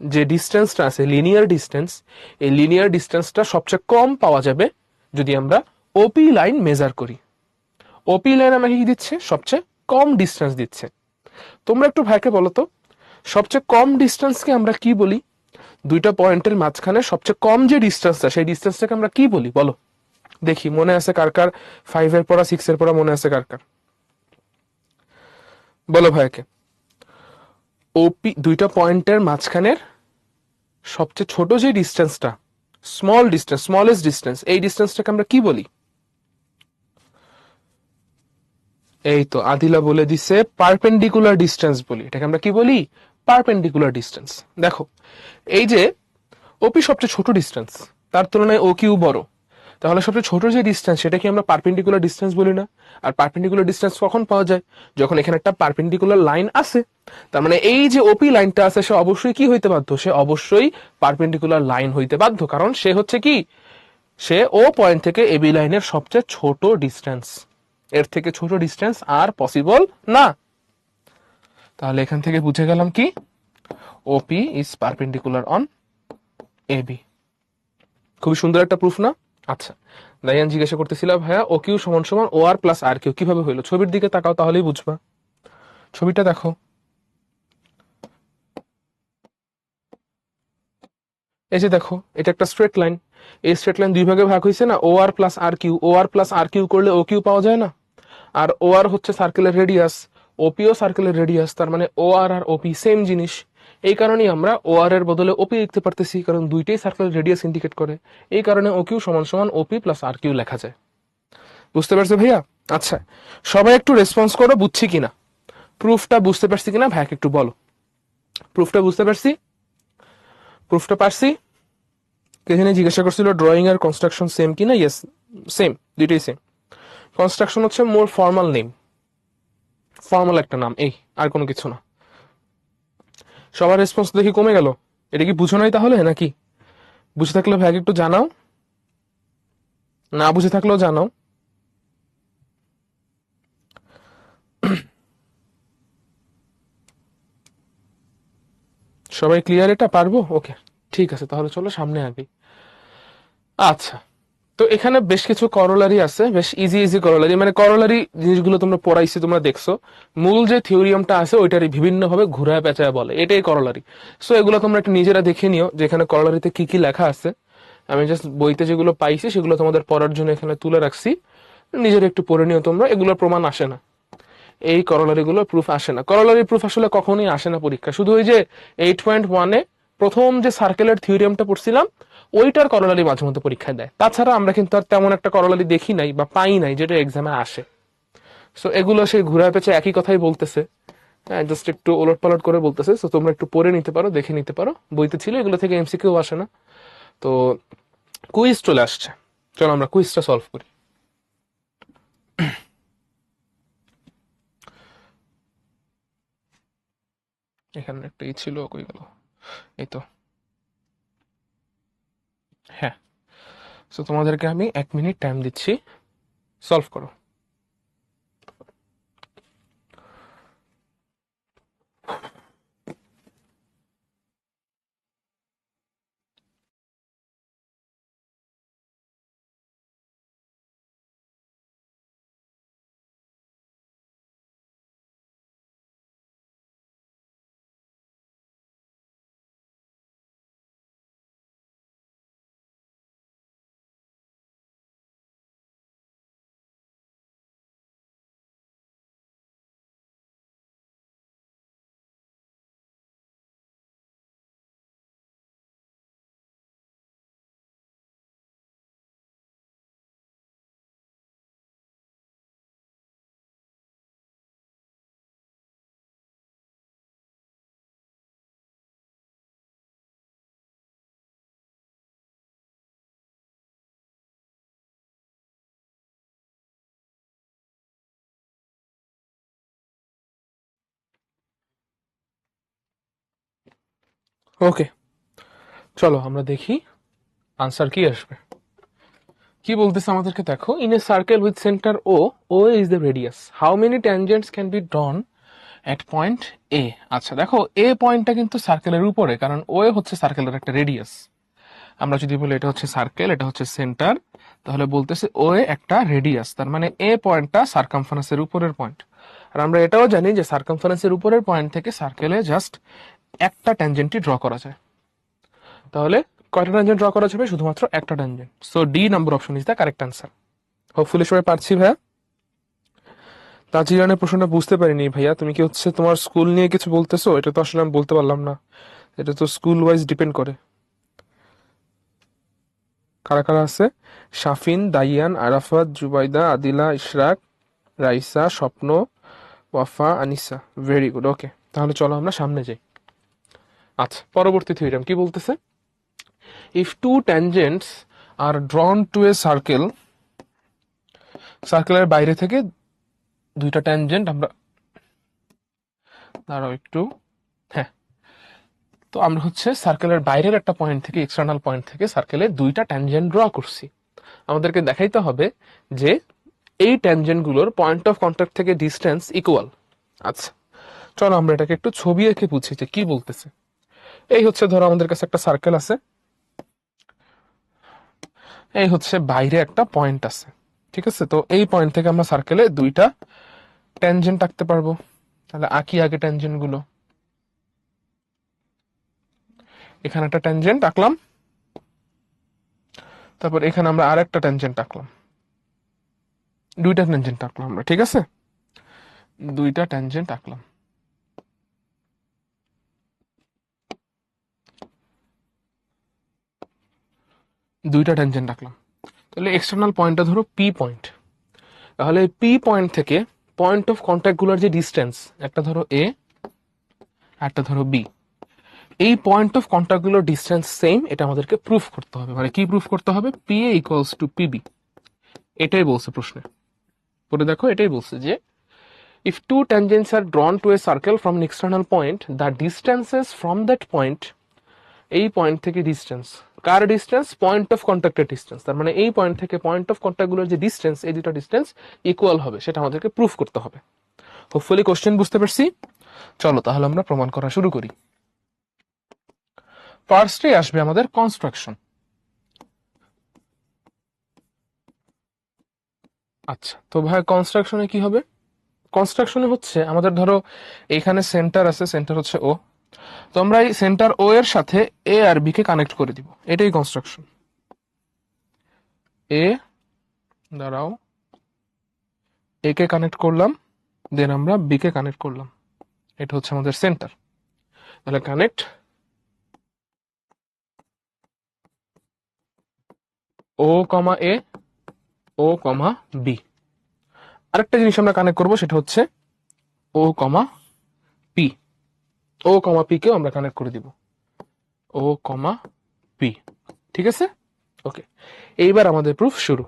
যে ডিস্টেন্সটা আছে, লিনিয়ার ডিস্টেন্স, এই লিনিয়ার ডিস্টেন্সটা সবচেয়ে কম পাওয়া যাবে যদি আমরা ওপি লাইন মেজার করি। ওপি লাইন আমাকে কি দিচ্ছে? সবচেয়ে কম ডিস্টেন্স দিচ্ছে। তোমরা একটু ভাইকে বলো তো, সবচেয়ে কম ডিস্টেন্সকে আমরা কি বলি? দুইটা পয়েন্টের মাঝখানে সবচেয়ে কম যে ডিস্টেন্সটা, সেই ডিস্টেন্সটাকে আমরা কি বলি বলো দেখি? মনে আছে কার কার? 5 এর পড়া, 6 এর পড়া মনে আছে কার কার? বলো ভাইকে। ওপি, দুইটা পয়েন্টের মাঝখানের সবচেয়ে ছোট যে ডিস্টেন্সটা, স্মল ডিস্টেন্স, স্মলেস্ট ডিস্টেন্স, এই ডিস্টেন্সটাকে আমরা কি বলি? এই তো আদিলা বলে দিছে পারপেন্ডিকুলার ডিস্টেন্স বলি। এটাকে আমরা কি বলি? Perpendicular distance. দেখো, এই যে ওপি সবচেয়ে ছোট ডিস্টেন্স, তার তুলনায় ও কিউ বড়, তাহলে সবচেয়ে ছোট যে ডিস্টেন্স সেটা কি আমরা পারপেন্ডিকুলার ডিস্টেন্স বলি না? আর পারপেন্ডিকুলার ডিস্টেন্স কখন পাওয়া যায়? যখন এখানে একটা পারপেন্ডিকুলার লাইন আছে। তার মানে এই যে ওপি লাইনটা আছে, সে অবশ্যই কি হইতে বাধ্য? সে অবশ্যই পারপেন্ডিকুলার লাইন হইতে বাধ্য, কারণ সে হচ্ছে কি, সে ও পয়েন্ট থেকে এবি লাইনের সবচেয়ে ছোট ডিস্টেন্স। এর থেকে ছোট ডিস্টেন্স আর পসিবল না। তাহলে এখান থেকে বুঝে গেলাম কি, ওপি ইজ পারপেন্ডিকুলার অন এবি। খুবই সুন্দর একটা প্রুফ না? আচ্ছা, দাইয়ান জিজ্ঞাসা করতেছিল, ভাইয়া ও কিউ সমান সমান ও আর প্লাস আর কিউ কিভাবে হইলো? ছবির দিকে তাকাও, তাহলেই বুঝবা। ছবিটা দেখো, এই যে দেখো, এটা একটা স্ট্রেট লাইন। এই স্ট্রেট লাইন দুই ভাগে ভাগ হয়েছে না, ও আর প্লাস আর কিউ। ও আর প্লাস আর কিউ করলে ও কিউ পাওয়া যায় না? আর ও আর হচ্ছে সার্কেলের রেডিয়াস, ওপিও সার্কেলের রেডিয়াস, তার মানে ও আর ওপি সেম জিনিস। এই কারণেই আমরা ও আর এর বদলে ওপি লিখতে পারতেছি, কারণ দুইটাই সার্কেলের রেডিয়াস ইন্ডিকেট করে। এই কারণে ও কিউ সমান সমান ওপি প্লাস আর কিউ লেখা যায়। বুঝতে পারছো ভাইয়া? আচ্ছা, সবাই একটু রেসপন্স করো, বুঝছি কিনা, প্রুফটা বুঝতে পারছি কিনা ভাইকে একটু বলো। প্রুফটা বুঝতে পারছি? প্রুফটা পারছি? কে জানি জিজ্ঞাসা করছিল ড্রয়িং আর কনস্ট্রাকশন সেম কিনা। ইয়েস, সেম, দুইটাই সেম। কনস্ট্রাকশন হচ্ছে মোর ফর্মাল নেম, ফর্মাল একটা নাম, এই, আর কোনো কিছু না। সবার রেসপন্স দেখি কমে গেল। এটা কি বুঝো নাই তাহলে নাকি? বুঝে থাকলে ভাইকে একটু জানাও, না বুঝে থাকলেও জানাও। সবাই ক্লিয়ার? এটা পারবো? ওকে, ঠিক আছে, তাহলে চলো সামনে আগে। আচ্ছা, তো এখানে বেশ কিছু করোলারি আছে, বেশ ইজি ইজি করোলারি, মানে করোলারি জিনিসগুলো তোমরা পড়াইছি, তোমরা দেখছো। মূল যে থিওরিয়ামটা আছে ওইটারই বিভিন্ন ভাবে ঘুরায় পেঁচায় বলে, এটাই করোলারি। সো এগুলো তোমরা একটু নিজেরা দেখে নিও যে এখানে করোলারিতে কি কি লেখা আছে। আমি জাস্ট বইতে যেগুলো পাইছি সেগুলো তোমাদের পড়ার জন্য এখানে তুলে রাখছি, নিজের একটু পড়ে নিও তোমরা। এগুলোর প্রমাণ আসে না, এই করোলারি গুলো প্রুফ আসে না। করোলারি প্রুফ আসলে কখনোই আসে না পরীক্ষা। শুধু ওই যে 8.1-এ প্রথম যে সার্কেলের থিওরিয়ামটা পড়ছিলাম ওইটার করোলারি মাঝে মধ্যে পরীক্ষায় দেয়। তাছাড়া আমরা কিন্তু আর তেমন একটা করোলারি দেখি নাই বা পাই নাই যেটা এক্সামে আসে। সো এগুলো সেই ঘুরায় পেঁচে একই কথাই বলতেছে, হ্যাঁ, জাস্ট একটু ওলট পালট করে বলতেছে। সো তোমরা একটু পড়ে নিতে পারো, দেখে নিতে পারো, বইতে ছিল। এগুলো থেকে এমসিকিউ আসে না। তো কুইজ চলে আসছে, চলো আমরা কুইজটা সলভ করি। এখানে একটা ছিল, কই গেল? এই তো, হ্যাঁ। সো তোমাদেরকে আমি 1 মিনিট টাইম দিচ্ছি, সলভ করো। ওকে, চলো আমরা দেখি আনসার কি আসবে। কি বলতেছে আমাদেরকে দেখো, in a circle with centre O, O is the radius, how many tangents can be drawn at point A. আচ্ছা দেখো, এ পয়েন্টটা কিন্তু সার্কেলের উপরে, কারণ ও হচ্ছে সার্কেলের একটা রেডিয়াস। আমরা যদি বলি এটা হচ্ছে সার্কেল, এটা হচ্ছে সেন্টার, তাহলে বলতেছে ও একটা রেডিয়াস, তার মানে এ পয়েন্টটা সার্কামফারেন্সের উপরের পয়েন্ট। আর আমরা এটাও জানি যে সার্কামফারেন্সের উপরের পয়েন্ট থেকে সার্কেলে জাস্ট একটা ট্যানজেন্টই ড্র করা যায়। তাহলে কয়টা ট্যানজেন্ট ড্র করা যাবে? শুধুমাত্র একটা tangent. So D number option is the correct answer. Hopefully সবাই পারছি ভাইয়া। তাজিরানের প্রশ্নটা বুঝতে পারিনি ভাইয়া, তুমি কি হচ্ছে তোমার স্কুল নিয়ে কিছু বলতেছো? এটা তো আসলে আমি বলতে পারলাম না, এটা তো স্কুল ওয়াইজ ডিপেন্ড করে। কারা কারা আছে? শাফিন, দাইয়ান, আরাফাত, জুবাইদা, আদিলা, ইশরাক, রাইসা, স্বপ্ন, ওয়াফা, আনিসা। ভেরি গুড, ওকে। তাহলে চলো আমরা সামনে যাই। আচ্ছা, পরবর্তী থিওরেম কি বলতেছে? If two tangents are drawn to a circle, সার্কেলের বাইরে থেকে দুইটা ট্যানজেন্ট আমরা, দাঁড়াও একটু, হ্যাঁ। তো আমরা হচ্ছে সার্কেলের বাইরের একটা পয়েন্ট থেকে, এক্সটার্নাল পয়েন্ট থেকে সার্কেলে দুইটা ট্যানজেন্ট ড্র করছি। আমাদেরকে দেখাইতে হবে যে এই ট্যানজেন্ট গুলোর পয়েন্ট অফ কন্টাক্ট থেকে ডিস্টেন্স ইকুয়াল। আচ্ছা, চলো আমরা এটাকে একটু ছবি এঁকে বুঝি যে কি বলতেছে। এই হচ্ছে ধরো আমাদের কাছে একটা সার্কেল আছে, এই হচ্ছে বাইরে একটা পয়েন্ট আছে, ঠিক আছে? তো এই পয়েন্ট থেকে আমরা সার্কেলে দুইটা ট্যানজেন্ট আঁকতে পারবো। তাহলে আঁকি আগে ট্যানজেন্ট গুলো। এখানে একটা ট্যানজেন্ট আঁকলাম, তারপর এখানে আমরা আর একটা ট্যানজেন্ট আঁকলাম, দুইটা ট্যানজেন্ট আঁকলাম আমরা, ঠিক আছে? দুইটা ট্যানজেন্ট আঁকলাম, দুইটা ট্যানজেন্ট আঁকলাম। তাহলে এক্সটার্নাল পয়েন্টটা ধরো পি পয়েন্ট। তাহলে পি পয়েন্ট থেকে পয়েন্ট অফ কন্ট্যাক্ট গুলোর যে ডিস্টেন্স, একটা ধরো এ, একটা ধরো বি, এই পয়েন্ট অফ কন্ট্যাক্ট গুলোর ডিস্টেন্স সেম, এটা আমাদেরকে প্রুফ করতে হবে। মানে কি প্রুফ করতে হবে? P A equals to PB, এটাই বলছে প্রশ্নে। পরে দেখো, এটাই বলছে যে if two tangents are drawn to a circle from an external point, the distances from that point, এই পয়েন্ট থেকে ডিস্টেন্স, কার ডিস্টেন্স? পয়েন্ট অফ কন্ট্যাক্টের ডিস্টেন্স। তার মানে এই পয়েন্ট থেকে পয়েন্ট অফ কন্ট্যাক্ট গুলোর যে ডিস্টেন্স, এই দুটো ডিস্টেন্স ইকুয়াল হবে, সেটা আমাদেরকে প্রুফ করতে হবে। হোপফুলি কোশ্চেন বুঝতে পারছি। চলো তাহলে আমরা প্রমাণ করা শুরু করি। ফার্স্টে আসবে আমাদের কনস্ট্রাকশন। আচ্ছা, তো ভাই কনস্ট্রাকশনে কি হবে? কনস্ট্রাকশনে হচ্ছে আমাদের ধরো এইখানে সেন্টার আছে, সেন্টার হচ্ছে ও। তো আমরা এই সেন্টার ও এর সাথে এ আর বি কে কানেক্ট করে দিব, এটাই কনস্ট্রাকশন। এ দাঁড়াও, এ কে কানেক্ট করলাম, দেন আমরা বি কে কানেক্ট করলাম, এটা হচ্ছে আমাদের সেন্টার। তাহলে কানেক্ট ও কমা এ, ও কমা বি। আরেকটা জিনিস আমরা কানেক্ট করব, সেটা হচ্ছে ও কমা পি। ও কমা পি কেও আমরা কানেক্ট করে দিব, ও কমা পি। ঠিক আছে, ওকে। এইবার আমাদের প্রুফ শুরু।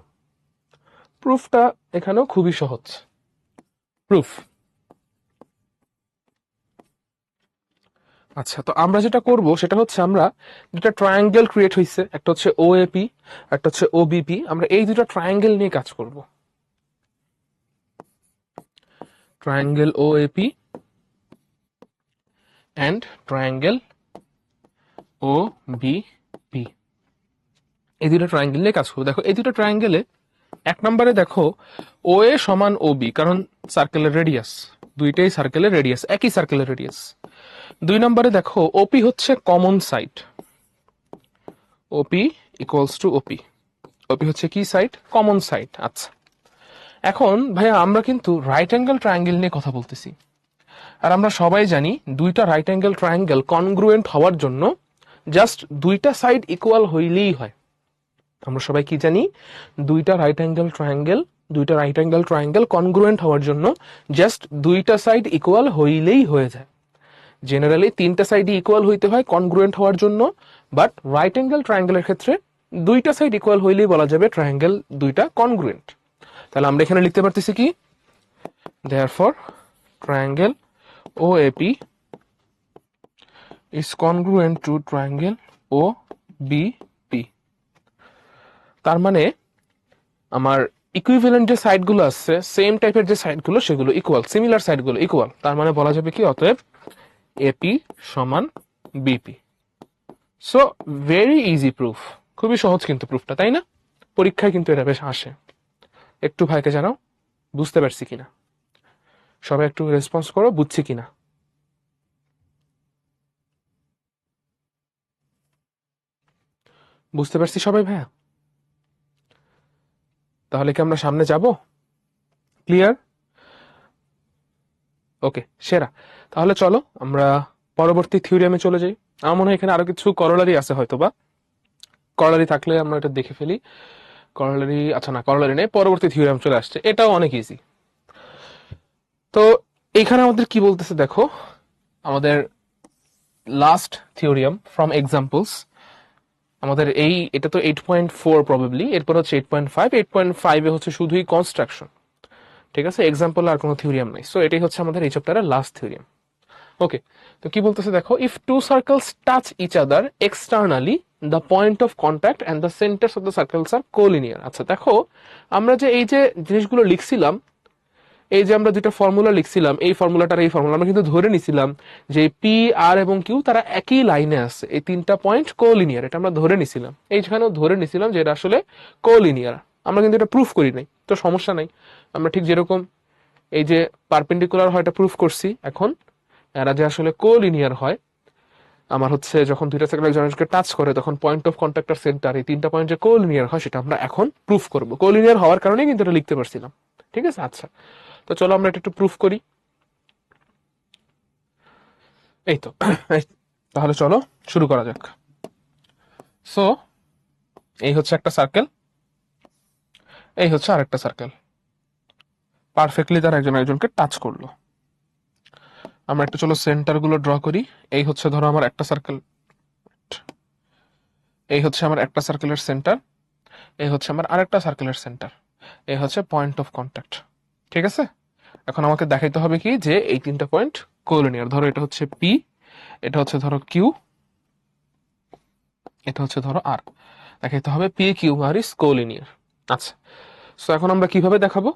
প্রুফটা এখানেও খুবই সহজ। প্রুফ, আচ্ছা, তো আমরা যেটা করব সেটা হচ্ছে আমরা দুটা ট্রায়াঙ্গেল ক্রিয়েট হয়েছে, একটা হচ্ছে ও এপি, একটা হচ্ছে ও বিপি। আমরা এই দুটা ট্রায়াঙ্গেল নিয়ে কাজ করব। Triangle O AP and triangle O BP, এই দুটো ট্রায়াঙ্গেল নিয়ে কাজ করবো। দেখো এই দুটো ট্রায়াঙ্গেলে এক নম্বরে দেখো ও এ সমান ও বি, কারণ সার্কেলের রেডিয়াস, দুইটাই সার্কেলের রেডিয়াস, একই সার্কেলের রেডিয়াস। দুই নম্বরে দেখো ওপি হচ্ছে common side, OP equals to OP. OP হচ্ছে কি সাইড? Common side. আচ্ছা, এখন ভাইয়া আমরা কিন্তু রাইট অ্যাঙ্গেল ট্রায়াঙ্গেল নিয়ে কথা বলতেছি, আর আমরা সবাই জানি দুইটা রাইট অ্যাঙ্গেল ট্রায়াঙ্গেল কনগ্রুয়েন্ট হওয়ার জন্য জাস্ট দুইটা সাইড ইকুয়াল হইলেই হয়। আমরা সবাই কি জানি? দুইটা রাইট অ্যাঙ্গেল ট্রায়াঙ্গেল কনগ্রুয়েন্ট হওয়ার জন্য জাস্ট দুইটা সাইড ইকুয়াল হইলেই হয়ে যায়। জেনারেলি তিনটা সাইডই ইকুয়াল হইতে হয় কনগ্রুয়েন্ট হওয়ার জন্য, বাট রাইট অ্যাঙ্গেল ট্রায়াঙ্গেলের ক্ষেত্রে দুইটা সাইড ইকুয়াল হইলেই বলা যাবে ট্রায়াঙ্গেল দুইটা কনগ্রুয়েন্ট। তাহলে আমরা এখানে লিখতে পারতেছি কি, therefore triangle OAP is congruent to triangle OBP। তার মানে আমার ইকুইভ্যালেন্ট যে সাইডগুলো আছে, সেম টাইপের যে সাইডগুলো, সেগুলো ইকুয়াল, সিমিলার সাইডগুলো ইকুয়াল। তার মানে বলা যাবে কি, অতএব এপি সমান BP. So very easy proof, খুবই সহজ কিন্তু প্রুফটা, তাই না? পরীক্ষায় কিন্তু এটা বেশ আসে। একটু ভাইকে জানাও বুঝতে পারছি কিনা, সবাই একটু রেসপন্স করো, বুঝছি কিনা। বুঝতে পারছি সবাই ভাইয়া? তাহলে কি আমরা সামনে যাব? ক্লিয়ার? ওকে, সেরা। তাহলে চলো আমরা পরবর্তী থিওরিয়ামে চলে যাই। আমার মনে হয় এখানে আরো কিছু করলারি আছে হয়তো, বা করলারি থাকলে আমরা এটা দেখে ফেলি। করলারি, আচ্ছা না, করলারি নেই, পরবর্তী থিওরিয়াম চলে আসছে, এটাও অনেক ইজি। তো এখানে আমাদের কি বলতেছে দেখো, আমাদের লাস্ট থিওরিয়াম ফ্রম এক্সাম্পলস। আমাদের এটা তো 8.4 প্রবাবলি, এরপর হচ্ছে 8.5। 8.5 এ হচ্ছে শুধুই কনস্ট্রাকশন, ঠিক আছে, এক্সাম্পল আর কোনো থিওরিয়াম নাই। সো এটাই হচ্ছে আমাদের এই চ্যাপ্টারের লাস্ট থিওরিয়াম। ওকে, তো কি বলতেছে দেখো, if two circles touch each other externally, the point of contact and the centres of the circles are collinear. আচ্ছা দেখো, আমরা যে এই যে জিনিসগুলো লিখছিলাম, এই যে আমরা দুইটা ফর্মুলা লিখছিলাম, এই ফর্মুলাটার এই ফর্মুলা, আমরা কিন্তু ধরে নিছিলাম যে পি, আর এবং কিউ তারা একই লাইনে আছে, এই তিনটা পয়েন্ট কোলিনিয়ার, এটা আমরা ধরে নিছিলাম। এইখানেও ধরে নিছিলাম যে এটা আসলে কোলিনিয়ার। আমরা কিন্তু এটা প্রুফ করি নাই, তো সমস্যা নাই। আমরা ঠিক যেরকম এই যে পারপেন্ডিকুলার হয় এটা প্রুফ করছি, এখন এরা যে আসলে কোলিনিয়ার হয়, আমার হচ্ছে যখন দুইটা সার্কেল একজনকে টাচ করে তখন পয়েন্ট অফ কন্ট্যাক্ট আর সেন্টার, এই তিনটা পয়েন্ট যে কোলিনিয়ার হয়, সেটা আমরা এখন প্রুফ করব। কোলিনিয়ার হওয়ার কারণেই কিন্তু এটা লিখতে পারছিলাম, ঠিক আছে? আচ্ছা, তো চলো আমরা এটা একটু প্রুফ করি। এই তো তাহলে চলো শুরু করা যাক। সো এই হচ্ছে একটা সার্কেল, এই হচ্ছে আরেকটা সার্কেল, পারফেক্টলি তারা একজন একজনকে টাচ করলো। আমরা একটু চলো সেন্টার গুলো ড্র করি। এই হচ্ছে ধরো আমার একটা সার্কেল, এই হচ্ছে আমার একটা সার্কেলের সেন্টার, এই হচ্ছে আমার আরেকটা সার্কেলের সেন্টার, এই হচ্ছে পয়েন্ট অফ কন্ট্যাক্ট, ঠিক আছে? এখন আমাকে দেখাইতে হবে কি, যে এই তিনটা পয়েন্ট কোলিনিয়ার। ধরো এটা হচ্ছে পি, এটা হচ্ছে ধরো কিউ, এটা হচ্ছে ধরো আর। দেখাইতে হবে P Q R is collinear. আচ্ছা, সো এখন আমরা কিভাবে দেখাবো?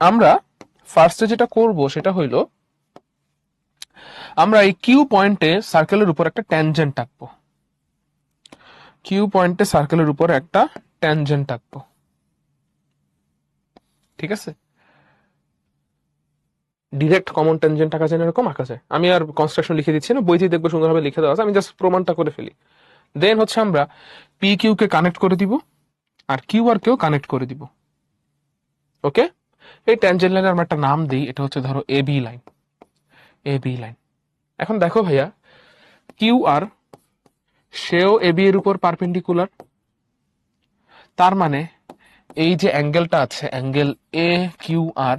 আমরা ফার্স্টে যেটা করব সেটা হইলো, আমরা এই কিউ পয়েন্টে সার্কেলের উপর একটা ট্যানজেন্ট আঁকবো। কিউ পয়েন্টে সার্কেলের উপর একটা ট্যানজেন্ট আঁকবো, ঠিক আছে, ডিরেক্ট কমন ট্যানজেন্ট আঁকা যায় না, এরকম আঁকা যায়। আমি আর কনস্ট্রাকশন লিখে দিচ্ছি না, বইতে দেখবো সুন্দরভাবে লিখে দেওয়া আছে, আমি জাস্ট প্রমাণটা করে ফেলি। দেন হচ্ছে আমরা পি কিউ কে কানেক্ট করে দিব আর কিউ আর কেও কানেক্ট করে দিব। ওকে, এই ট্যানজেন্ট লাইনের আমরা একটা নাম দিই, এটা হচ্ছে ধরো A B line, A B line. এখন দেখো ভাইয়া, কিউ আর সেও এ বি এর উপর পারপেন্ডিকুলার, তার মানে এই যে অ্যাঙ্গেলটা আছে, অ্যাঙ্গেল এ কিউ আর,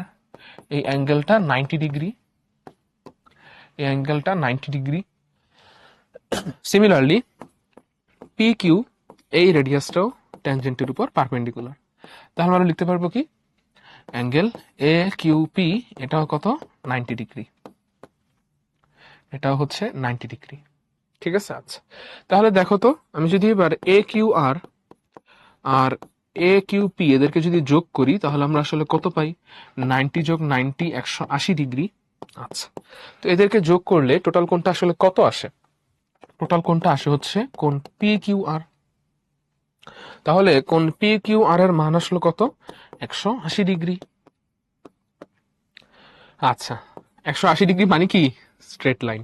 এই অ্যাঙ্গেলটা 90 ডিগ্রি, এই অ্যাঙ্গেলটা 90 ডিগ্রি। সিমিলারলি পি কিউ, এই রেডিয়াসটাও ট্যানজেন্টের উপর পারপেন্ডিকুলার। তাহলে আমরা লিখতে পারবো কি, অ্যাঙ্গেল এ কিউ পি এটাও কত, 90 ডিগ্রি, এটাও হচ্ছে 90 ডিগ্রি। ঠিক আছে, আচ্ছা তাহলে দেখো তো, আমি যদি এবার এ কিউ আর এ কিউ পি এদেরকে যদি যোগ করি তাহলে আমরা আসলে কত পাই, 90 যোগ 90 180 ডিগ্রি। আচ্ছা, তো এদেরকে যোগ করলে টোটাল কোণটা আসলে কত আসে, টোটাল কোণটা আসে হচ্ছে কোণ পি কিউ আর। তাহলে কোণ পি কিউ আর এর মান আসলো কত, 180 ডিগ্রি। আচ্ছা, 180 ডিগ্রি মানে কি, স্ট্রেট লাইন।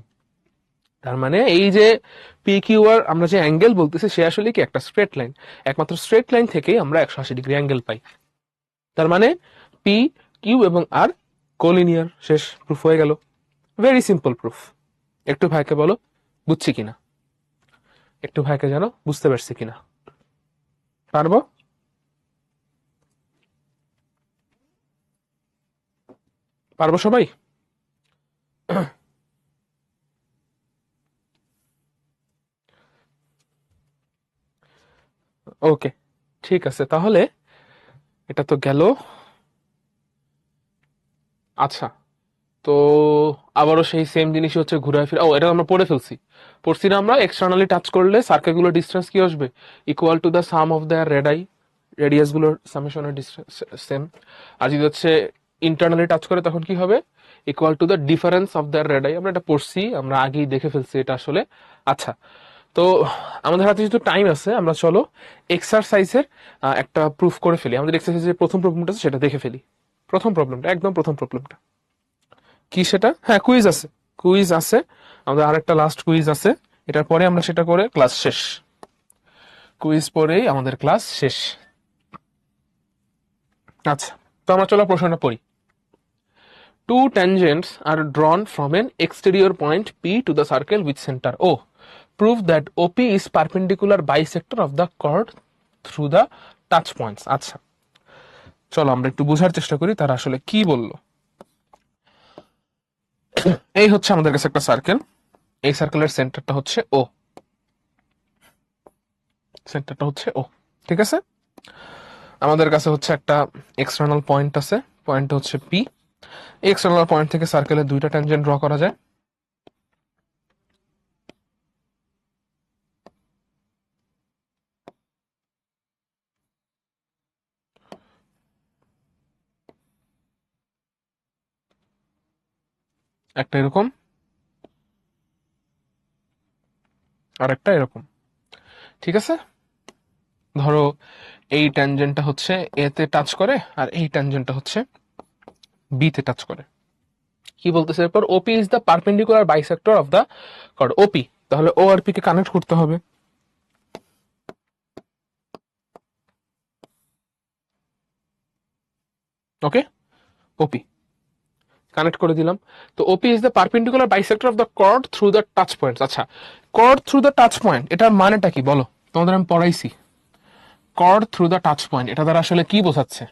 তার মানে এই যে পি কিউ আর আমরা যে অ্যাঙ্গেল বলতেছি সে আসলে কি একটা স্ট্রেট লাইন, একমাত্র স্ট্রেট লাইন থেকেই আমরা 180 ডিগ্রি অ্যাঙ্গেল পাই। তার মানে পি কিউ এবং আর কোলিনিয়ার, শেষ, প্রুফ হয়ে গেল। Very simple proof. একটু ভাইকে বলো বুঝছি কিনা, একটু ভাইকে জানো বুঝতে পারছি কিনা, পারবো? পারবো সবাই? ওকে, ঠিক আছে, তাহলে এটা তো গেল। আচ্ছা, তো আবারও সেই সেম জিনিস হচ্ছে ঘুরে ফিরে, ও এটা আমরা পড়ে ফেলছি, পড়ছি না আমরা, এক্সটার্নালি টাচ করলে সার্কেলগুলোর ডিস্টেন্স কি আসবে, equal to the some of the red-eye, radius গুলোর সামেশনের ডিস্টেন্স সেম। আর যদি হচ্ছে ইন্টারনালি টাচ করে তখন কি হবে, equal to the difference of the red-eye. আমরা এটা পড়ছি, আমরা আগেই দেখে ফেলছি এটা আসলে। আচ্ছা, তো আমাদের হাতে যেহেতু টাইম আছে, আমরা চলো এক্সারসাইজের একটা প্রুফ করে ফেলি। আমাদের এক্সারসাইজের প্রথম প্রবলেমটা আছে সেটা দেখে ফেলি। প্রথম প্রবলেমটা, একদম প্রথম প্রবলেমটা কি সেটা, হ্যাঁ কুইজ আছে, কুইজ আছে, আমাদের আরেকটা লাস্ট কুইজ আছে, এটার পরে আমরা সেটা করে ক্লাস শেষ, কুইজ পরেই আমাদের ক্লাস শেষ। আচ্ছা, তো আমরা চলো প্রশ্নটা পড়ি। Two tangents are drawn from an exterior point P to the circle with center O. Prove that OP is perpendicular bisector of the chord through the touch points. আচ্ছা, চলো আমরা একটু বোঝার চেষ্টা করি তারা আসলে কি বললো। এই হচ্ছে আমাদের কাছে একটা সার্কেল, এই সার্কেলের সেন্টারটা হচ্ছে ও, সেন্টারটা হচ্ছে ও, ঠিক আছে। আমাদের কাছে হচ্ছে একটা এক্সটার্নাল পয়েন্ট আছে, পয়েন্ট হচ্ছে পি। এক্সটার্নাল পয়েন্ট থেকে সার্কেলের দুইটা ট্যানজেন্ট ড্র করা যায়। একটা এরকম আর একটা এরকম, ঠিক আছে। ধরো এই ট্যানজেন্টটা হচ্ছে এ তে টাচ করে আর এই ট্যানজেন্টটা হচ্ছে বি তে টাচ করে। কি বলতেছে এরপর, OP is the perpendicular bisector of the chord OP. তাহলে ও আর পি কে কানেক্ট করতে হবে। ওকে, ওপি কানেক্ট করে দিলাম। তো OP is the perpendicular bisector of the chord through the touch point. আচ্ছা, chord through the touch point এটার মানেটা কি বলো, তোমাদের আমি পড়াইছি। Chord through the touch point এটা দ্বারা আসলে কি বোঝাচ্ছে,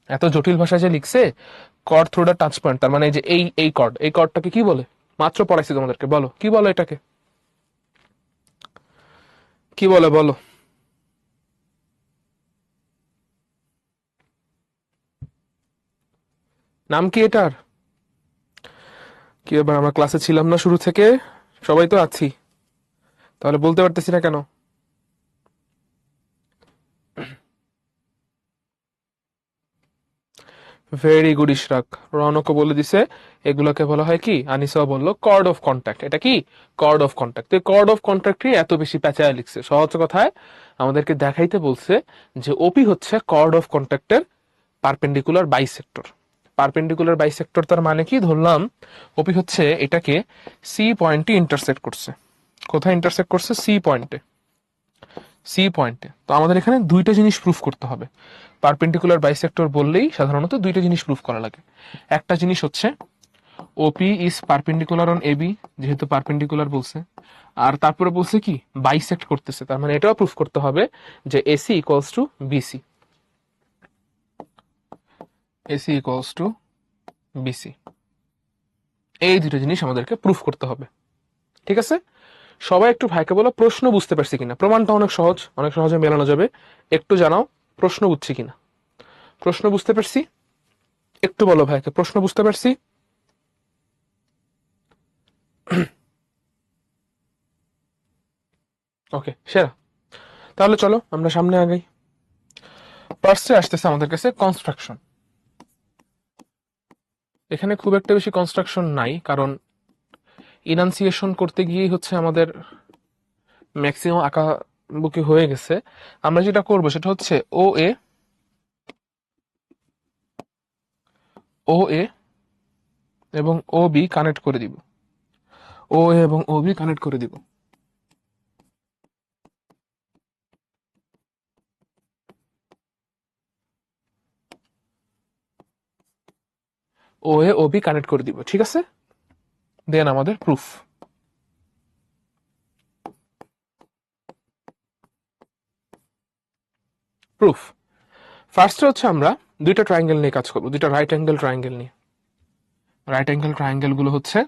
এত জটিল ভাষায় যে লিখছে, chord through the touch point তার মানে এই যে এই কর্ড, এই কর্ডটাকে কি বলে, মাত্র পড়াইছি তোমাদেরকে, বলো কি বলো এটাকে, কি বলে বলো। নাম কি এটার, কি এবার আমরা ক্লাসে ছিলাম না শুরু থেকে, সবাই তো আছি, তাহলে বলতে পারতেছি না কেন। ভেরি গুড ইশরাক, রনকও বলে দিছে এগুলোকে বলা হয় কি, আনিসাও বললো কর্ড অফ কন্ট্যাক্ট। এটা কি, কর্ড অফ কন্ট্যাক্ট। তো কর্ড অফ কন্ট্যাক্টই এত বেশি প্যাঁচায় লিখছে, সহজ কথায় আমাদেরকে দেখাইতে বলছে যে ওপি হচ্ছে কর্ড অফ কন্ট্যাক্টের পারপেন্ডিকুলার বাইসেক্টর। পারপেন্ডিকুলার বাইসেক্টর তার মানে কি, ধরলাম ওপি হচ্ছে এটাকে সি পয়েন্টে ইন্টারসেক্ট করছে। কোথায় ইন্টারসেক্ট করছে? সি পয়েন্টে। সি পয়েন্টে। তো আমাদের এখানে দুইটা জিনিস প্রুফ করতে হবে। পারপেন্ডিকুলার বাইসেক্টর বললেই সাধারণত দুইটা জিনিস প্রুফ করা লাগে। একটা জিনিস হচ্ছে ওপি ইজ পারপেন্ডিকুলার অন এবি, যেহেতু পারপেন্ডিকুলার বলছে, আর তারপরে বলছে কি বাইসেক্ট করতেছে, তার মানে এটাও প্রুফ করতে হবে যে AC equals to BC. AC equals to BC, এই দুটো জিনিস আমাদেরকে প্রুফ করতে হবে। ঠিক আছে, সবাই একটু ভাইকে বলো প্রশ্ন বুঝতে পারছি কিনা। প্রমাণটা অনেক সহজ, অনেক সহজে মেলানো যাবে। একটু জানাও প্রশ্ন বুঝছি কিনা। প্রশ্ন বুঝতে পারছি? একটু বলো ভাইকে প্রশ্ন বুঝতে পারছি। ওকে, সেরা। তাহলে চলো আমরা সামনে আগাই। ফার্স্টে আসতেছে আমাদের কাছে কনস্ট্রাকশন। এখানে খুব একটা বেশি কনস্ট্রাকশন নাই, কারণ ইনান্সিয়েশন করতে গিয়েই হচ্ছে আমাদের ম্যাক্সিমাম আঁকাবুকি হয়ে গেছে। আমরা যেটা করবো সেটা হচ্ছে ও এ, ও এ এবং ও বি কানেক্ট করে দিব। ও এ এবং ও বি কানেক্ট করে দিব। ও এ ও বি কানেক্ট করে দিব, ঠিক আছে। দেন আমাদের প্রুফ। প্রুফ ফার্স্টে হচ্ছে আমরা দুইটা ট্রায়াঙ্গেল নিয়ে কাজ করবো, দুইটা রাইট অ্যাঙ্গেল ট্রায়াঙ্গেল নিয়ে। রাইট অ্যাঙ্গেল ট্রায়াঙ্গেল গুলো হচ্ছে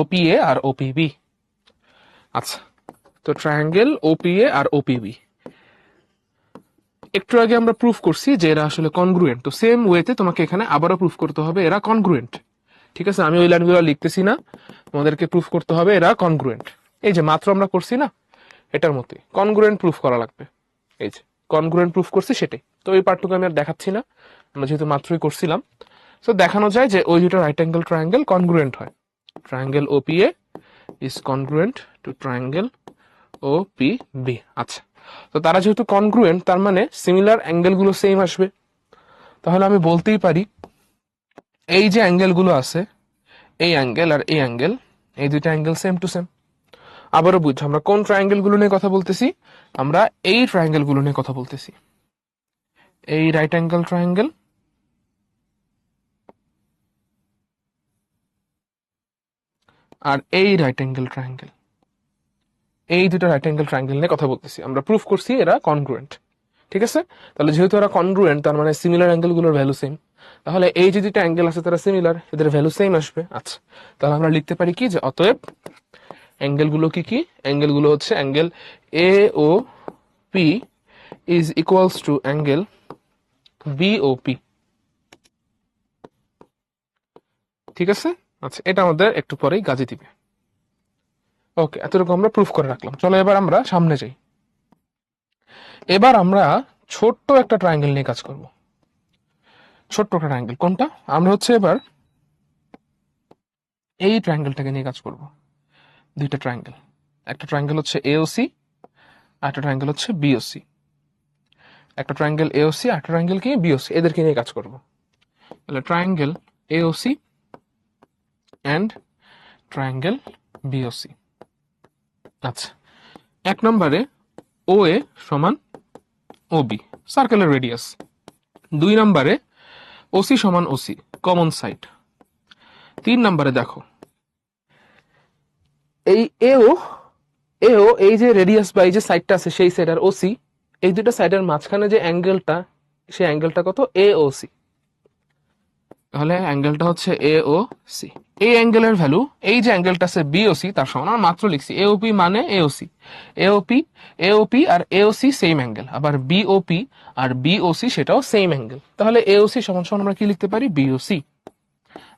ওপিএ আর ওপিবি। আচ্ছা, তো ট্রায়াঙ্গেল ওপিএ আর ওপিবি একটু আগে আমরা প্রুফ করছি যে এরা আসলে কনগ্রুয়েন্ট। তো সেম ওয়েতে তোমাকে এখানে আবারও প্রুফ করতে হবে এরা কনগ্রুয়েন্ট। ঠিক আছে, আমি ওই লাইনগুলো লিখতেছি না, তোমাদেরকে প্রুফ করতে হবে এরা কনগ্রুয়েন্ট। এই যে মাত্র আমরা করছি না, এটার মতোই কনগ্রুয়েন্ট প্রুফ করা লাগবে। এই যে কনগ্রুয়েন্ট প্রুফ করছি সেটাই। তো এই পার্টটুকু আমি আর দেখাচ্ছি না, আমরা যেহেতু মাত্রই করছিলাম। তো দেখানো যায় যে ওই দুটো রাইট অ্যাঙ্গেল ট্রায়াঙ্গেল কনগ্রুয়েন্ট হয়। Triangle OPA is congruent to triangle OPB. আচ্ছা, তো তারা যেহেতু কনগ্রুয়েন্ট তার মানে সিমিলার অ্যাঙ্গেল গুলো সেম আসবে। তাহলে আমি বলতেই পারি এই যে অ্যাঙ্গেল গুলো আছে, এই অ্যাঙ্গেল আর এই অ্যাঙ্গেল, এই দুইটা অ্যাঙ্গেল সেম টু সেম। আবারও বুঝছো আমরা কোন ট্রায়াঙ্গেল গুলো নিয়ে কথা বলতেছি? আমরা এই ট্রায়াঙ্গেল গুলো নিয়ে কথা বলতেছি। এই রাইট অ্যাঙ্গেল ট্রায়াঙ্গেল আর এই রাইট অ্যাঙ্গেল ট্রায়াঙ্গেল, এই দুটো রাইট অ্যাঙ্গেল ট্রায়াঙ্গেল নিয়ে কথা বলতেছি। আমরা প্রুফ করছি এরা কনগ্রুয়েন্ট। ঠিক আছে, তাহলে যেহেতু এরা কনগ্রুয়েন্ট তার মানে সিমিলার অ্যাঙ্গেল গুলোর ভ্যালু সেম। তাহলে এই যে দুইটা অ্যাঙ্গেল আছে তারা সিমিলার, এদের ভ্যালু সেম আসবে। আচ্ছা, তাহলে আমরা লিখতে পারি কি যে অতএব অ্যাঙ্গেল গুলো কি কি? অ্যাঙ্গেল গুলো হচ্ছে angle A O P is equals to angle BOP. ঠিক আছে, আচ্ছা এটা আমাদের একটু পরেই কাজে দিবে। ওকে, এতটুকু আমরা প্রুফ করে রাখলাম। চলো এবার আমরা সামনে যাই। এবার আমরা ছোট্ট একটা ট্রায়াঙ্গেল নিয়ে কাজ করব। ছোট্ট একটা ট্রায়াঙ্গেল কোনটা? আমরা হচ্ছে এবার এই ট্রায়াঙ্গেলটাকে নিয়ে কাজ করব। দুইটা ট্রায়াঙ্গেল, একটা ট্রায়াঙ্গেল হচ্ছে এওসি আর একটা ট্রায়াঙ্গেল হচ্ছে বিওসি। একটা ট্রায়াঙ্গেল এওসি আর একটা ট্রায়াঙ্গেল কি বিওসি, এদেরকে নিয়ে কাজ করব। তাহলে triangle AOC and triangle BOC. আচ্ছা, এক নম্বরে ও এ সমান ওবি, সার্কেলের রেডিয়াস। দুই নম্বরে ওসি সমান ওসি, কমন সাইড। তিন নম্বরে দেখো এই এও এও এই যে রেডিয়াস বা এই যে সাইডটা আছে সেই সাইড আর ওসি, এই দুটো সাইডের মাঝখানে যে অ্যাঙ্গেলটা, সেই অ্যাঙ্গেলটা কত? এওসি। তাহলে অ্যাঙ্গেলটা হচ্ছে এওসি। এই অ্যাঙ্গেলের ভ্যালু, এই যে অ্যাঙ্গেলটা আছে বিওসি তার সমান, আমরা মাত্র লিখছি এওপি মানে এওসি। এওপি এওপি আর এওসি সেম অ্যাঙ্গেল, আবার বিওপি আর বিওসি সেটাও সেম অ্যাঙ্গেল। তাহলে এওসি সমান সমান আমরা কি লিখতে পারি? বিওসি।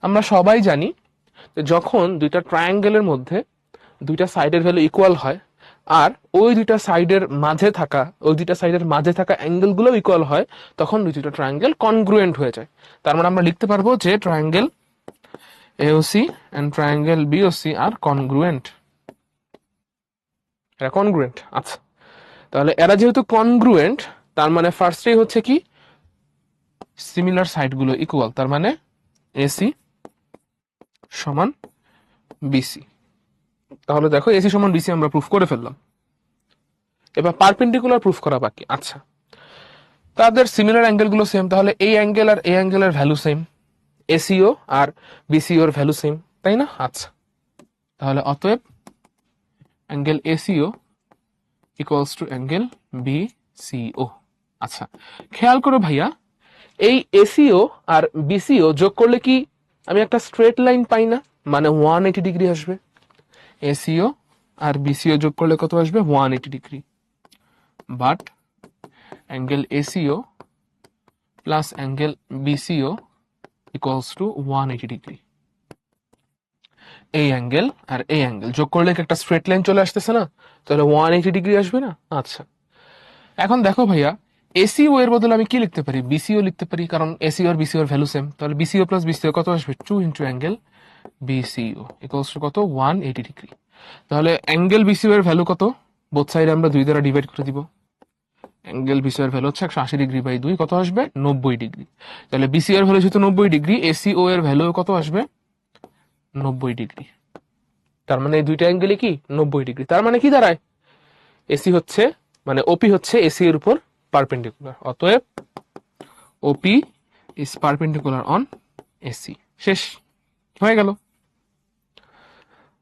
আমরা সবাই জানি যে যখন দুইটা ট্রায়াঙ্গেলের মধ্যে দুইটা সাইডের ভ্যালু ইকুয়াল হয় আর ওই দুইটা সাইডের মাঝে থাকা অ্যাঙ্গেল গুলো ইকুয়াল হয়, তখন দুইটা ট্রায়াঙ্গেল কনগ্রুয়েন্ট হয়ে যায়। তার মানে আমরা লিখতে পারবো যে triangle AOC and triangle BOC are congruent. এরা কনগ্রুয়েন্ট। আচ্ছা, তাহলে এরা যেহেতু কনগ্রুয়েন্ট তার মানে ফার্স্টেই হচ্ছে কি সিমিলার সাইডগুলো ইকুয়াল, তার মানে এসি সমান বিসি। তাহলে দেখো এসি সমান বিসি আমরা প্রুফ করে ফেললাম। এবার পারপেন্ডিকুলার প্রুফ করা বাকি। আচ্ছা, তাদের সিমিলার অ্যাঙ্গেলগুলো সেম, তাহলে এই অ্যাঙ্গেল আর এই অ্যাঙ্গেলের ভ্যালু সেম, এসিও আর বিসিওর ভ্যালু সেম, তাই না? আচ্ছা, তাহলে অতএব angle ACO equals to angle BCO. আচ্ছা, খেয়াল করো ভাইয়া, এই এসিও আর বিসিও যোগ করলে কি আমি একটা স্ট্রেট লাইন পাই না? মানে 180 ডিগ্রি আসবে। এসিও আর বিসিও যোগ করলে কত আসবে? 180 degree. But angle SEO plus angle বিসিও equals to 180 degree. এই অ্যাঙ্গেল আর এই অ্যাঙ্গেল যোগ করলে কি একটা স্ট্রেট লাইন চলে আসতেছে না? তাহলে 180 ডিগ্রি আসবে না? আচ্ছা, এখন দেখো ভাইয়া, এসিও এর বদলে আমি কি লিখতে পারি? বিসিও লিখতে পারি, কারণ এসিও আর বিসিওর ভ্যালু সেম। তাহলে বিসিও প্লাস বিসিও কত আসবে? 2 ইন্টু অ্যাঙ্গেল বিসিও ইকুয়ালস টু কত? 180 ডিগ্রি। তাহলে অ্যাঙ্গেল বিসিও এর ভ্যালু কত? বোথ সাইডে আমরা 2 দ্বারা ডিভাইড করে দিব। অ্যাঙ্গেল বিসিও এর ভ্যালু হচ্ছে 180 ডিগ্রি বাই 2, কত আসবে? 90 ডিগ্রি। তাহলে বিসিও এর ভ্যালু যেহেতু 90 ডিগ্রি, এসিও এর ভ্যালু কত আসবে? 90 ডিগ্রি। তার মানে এই দুইটা অ্যাঙ্গেলই কি 90 ডিগ্রি। তার মানে কি দাঁড়ায়? এসি হচ্ছে, মানে ওপি হচ্ছে এসি এর উপর পারপেন্ডিকুলার। অতএব ওপি ইজ পারপেন্ডিকুলার অন এসি। শেষ হয়ে গেল।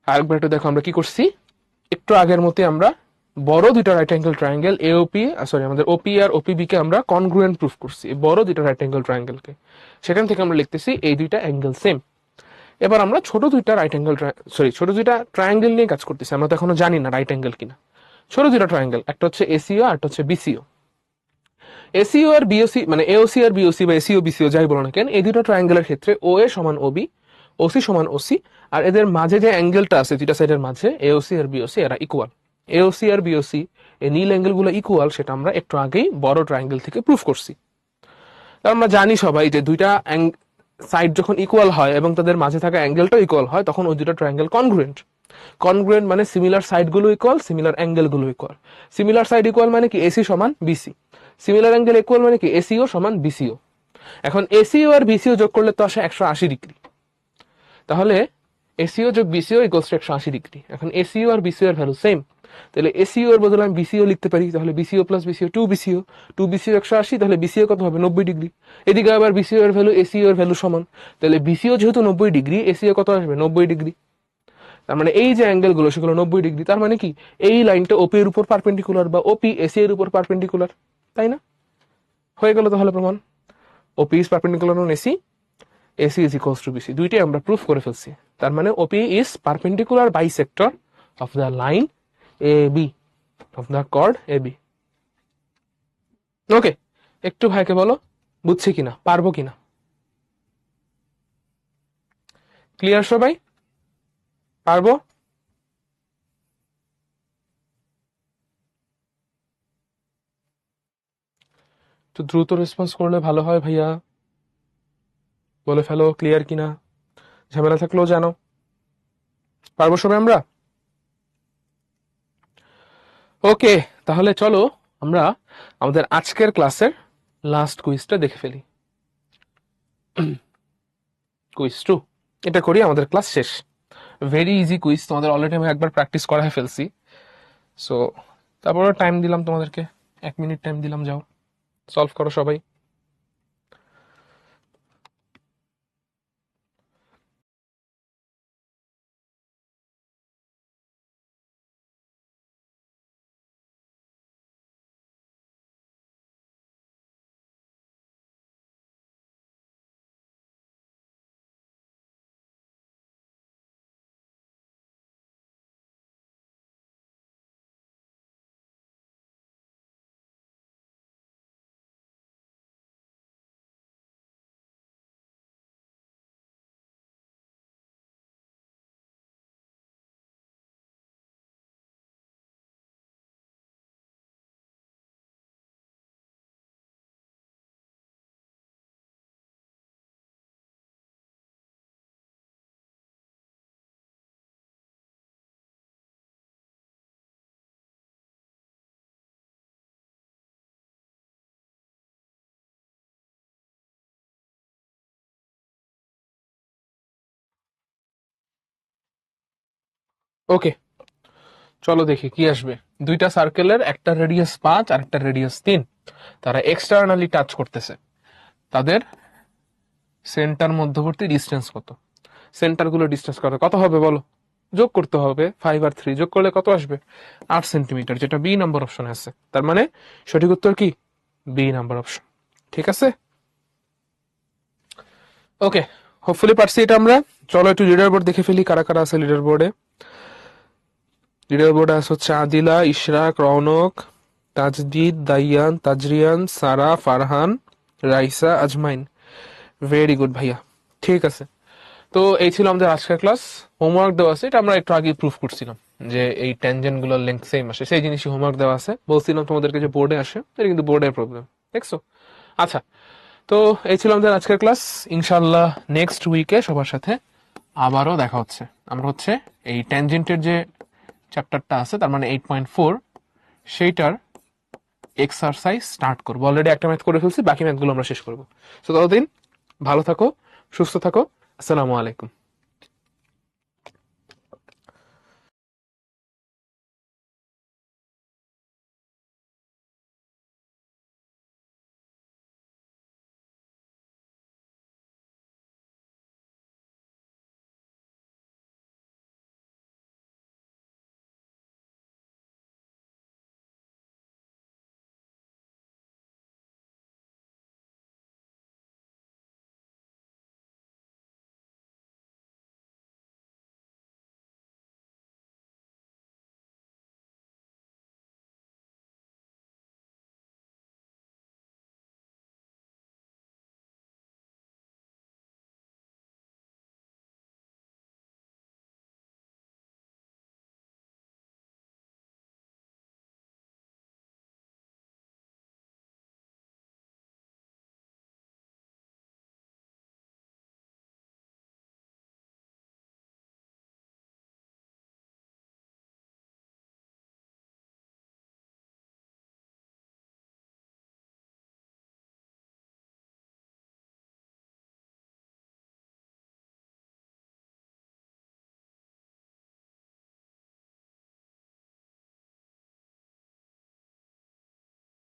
আরেকবার একটু দেখো আমরা কি করছি। একটু আগের মতে আমরা বড় দুইটা right angle triangle AOP, sorry, আমাদের ওপি আর ওপিবি কে আমরা কনগ্রুয়েন্ট প্রুফ করছি। এই বড় দুইটা রাইট অ্যাঙ্গেল ট্রায়াঙ্গেলকে, সেখান থেকে আমরা লিখতেছি এই দুইটা অ্যাঙ্গেল সেম। এবার আমরা ছোট দুইটা রাইট অ্যাঙ্গেল, ছোট দুইটা ট্রায়াঙ্গেল নিয়ে কাজ করতেছি। আমরা তো এখনো জানি না রাইট অ্যাঙ্গেল কিনা। ছোট দুইটা ট্রায়াঙ্গেল, একটা হচ্ছে এসিও আর একটা হচ্ছে বিসিও। এসিও আর বিওসি, মানে এওসি আর বিওসি বা এসিও বিসিও যাই বলো না কেন, এই দুটো ট্রায়াঙ্গেলের ক্ষেত্রে ও এ সমান ওবি, ওসি সমান ওসি, আর এদের মাঝে যে অ্যাঙ্গেলটা আছে দুইটা সাইডের মাঝে, এওসি আর বিওসি, এরা ইকুয়াল। এওসি আর বিওসি এই নীল অ্যাঙ্গেলগুলো ইকুয়াল, সেটা আমরা একটু আগেই বড় ট্রায়াঙ্গেল থেকে প্রুফ করছি। আমরা জানি সবাই যে দুইটা সাইড যখন ইকুয়াল হয় এবং তাদের মাঝে থাকা অ্যাঙ্গেলটাও ইকুয়াল হয়, তখন ওই দুটো ট্রায়াঙ্গেল কনগ্রুয়েন্ট। কনগ্রুয়েন্ট মানে সিমিলার সাইডগুলো ইকুয়াল, সিমিলার অ্যাঙ্গেলগুলো ইকুয়াল। সিমিলার সাইড ইকুয়াল মানে কি? এসি সমান বিসি। সিমিলার অ্যাঙ্গেল ইকুয়াল মানে কি? এসিও সমান বিসিও। এখন এসিও আর বিসিও যোগ করলে তো আসে 180 ডিগ্রি। তাহলে এসিও যোগ বিসিও ইকুয়ালস টু 180 ডিগ্রি। এখন এসিও আর বিসিও এর ভ্যালু সেম, তাহলে এসিও এর বদলে আমি বিসিও লিখতে পারি। তাহলে বিসিও প্লাস বিসিও 2 বিসিও, 2 বিসিও 180, তাহলে বিসিও কত হবে? 90 ডিগ্রি। এদিকে আবার বিসিও এর ভ্যালু এসিও এর ভ্যালু সমান, তাহলে বিসিও যেহেতু 90 ডিগ্রি, এসিও কত আসবে? 90 ডিগ্রি। তার মানে এই যে অ্যাঙ্গেল গুলো সেগুলো 90 ডিগ্রি। তার মানে কি এই লাইনটা ওপি এর উপর পারপেন্ডিকুলার বা ওপি এসি এর উপর পারপেন্ডিকুলার, তাই না? হয়ে গেল তাহলে প্রমাণ। OP is perpendicular on AC, AC is equals to BC. দুইটাই আমরা প্রুফ করে ফেলছি। তার মানে OP is perpendicular bisector of the line A B, of the chord A B. Okay, একটু ভাইকে বলো বুঝছে কিনা, পারবো কিনা। ক্লিয়ার সবাই? পারবো? একটু দ্রুত রেসপন্স করলে ভালো হয় ভাইয়া। বলে ফেলো ক্লিয়ার কিনা, ঝামেলা থাকলেও জানো। পারবো সবাই আমরা? ওকে, তাহলে চলো আমরা আমাদের আজকের ক্লাসের লাস্ট কুইজটা দেখে ফেলি। কুইজ 2, এটা করি, আমাদের ক্লাস শেষ। ভেরি ইজি কুইজ, তোমাদের অলরেডি আমি একবার প্র্যাকটিস করাই ফেলছি। সো তারপরে টাইম দিলাম তোমাদেরকে, 1 মিনিট টাইম দিলাম, যাও সলভ করো সবাই। ওকে, চলো দেখি কি আসবে। দুইটা সার্কেলের একটা রেডিয়াস 5 আর একটা রেডিয়াস 3, তারা এক্সটার্নালি টাচ করতেছে। তাদের সেন্টার মধ্যবর্তী ডিস্টেন্স কত? সেন্টার গুলো ডিস্টেন্স কত হবে বলো? যোগ করতে হবে, 5 আর 3 যোগ করলে কত আসবে? 8 সেন্টিমিটার, যেটা বি নাম্বার অপশনে আছে। তার মানে সঠিক উত্তর কি? B number option. ঠিক আছে, ওকে, হোপফুলি পারছি এটা আমরা। চলো একটু লিডার বোর্ড দেখে ফেলি, কারা কারা আছে লিডার বোর্ডে। লিডার বোর্ডে আছে হচ্ছে আদিলা, ইশরাক, রৌনক, তাজদিদ, দাইয়ান, তাজরিয়ান, সারা, ফারহান, রাইসা, আজমাইন। ভেরি গুড ভাইয়া, ঠিক আছে। তো এই ছিল আমাদের আজকের ক্লাস। হোমওয়ার্ক দেওয়া আছে, এটা আমরা একটু আগে প্রুফ করছিলাম যে এই ট্যানজেন্ট গুলোর লেন্থ সেম আসে, সেই জিনিসই হোমওয়ার্ক দেওয়া আছে। বলছিলাম তোমাদেরকে যে বোর্ডে আসে, এটা কিন্তু বোর্ডের প্রবলেম, দেখছো? আচ্ছা, তো এই ছিল আমাদের আজকের ক্লাস। ইনশাল্লাহ নেক্সট উইকে সবার সাথে আবারও দেখা হচ্ছে। আমরা হচ্ছে এই ট্যানজেন্টের যে চ্যাপ্টারটা আছে, তার মানে 8.4, সেইটার এক্সারসাইজ স্টার্ট করবো। অলরেডি একটা ম্যাথ করে ফেলছি, বাকি ম্যাথগুলো আমরা শেষ করবো। তো ততদিন ভালো থাকো, সুস্থ থাকো। আসসালামু আলাইকুম।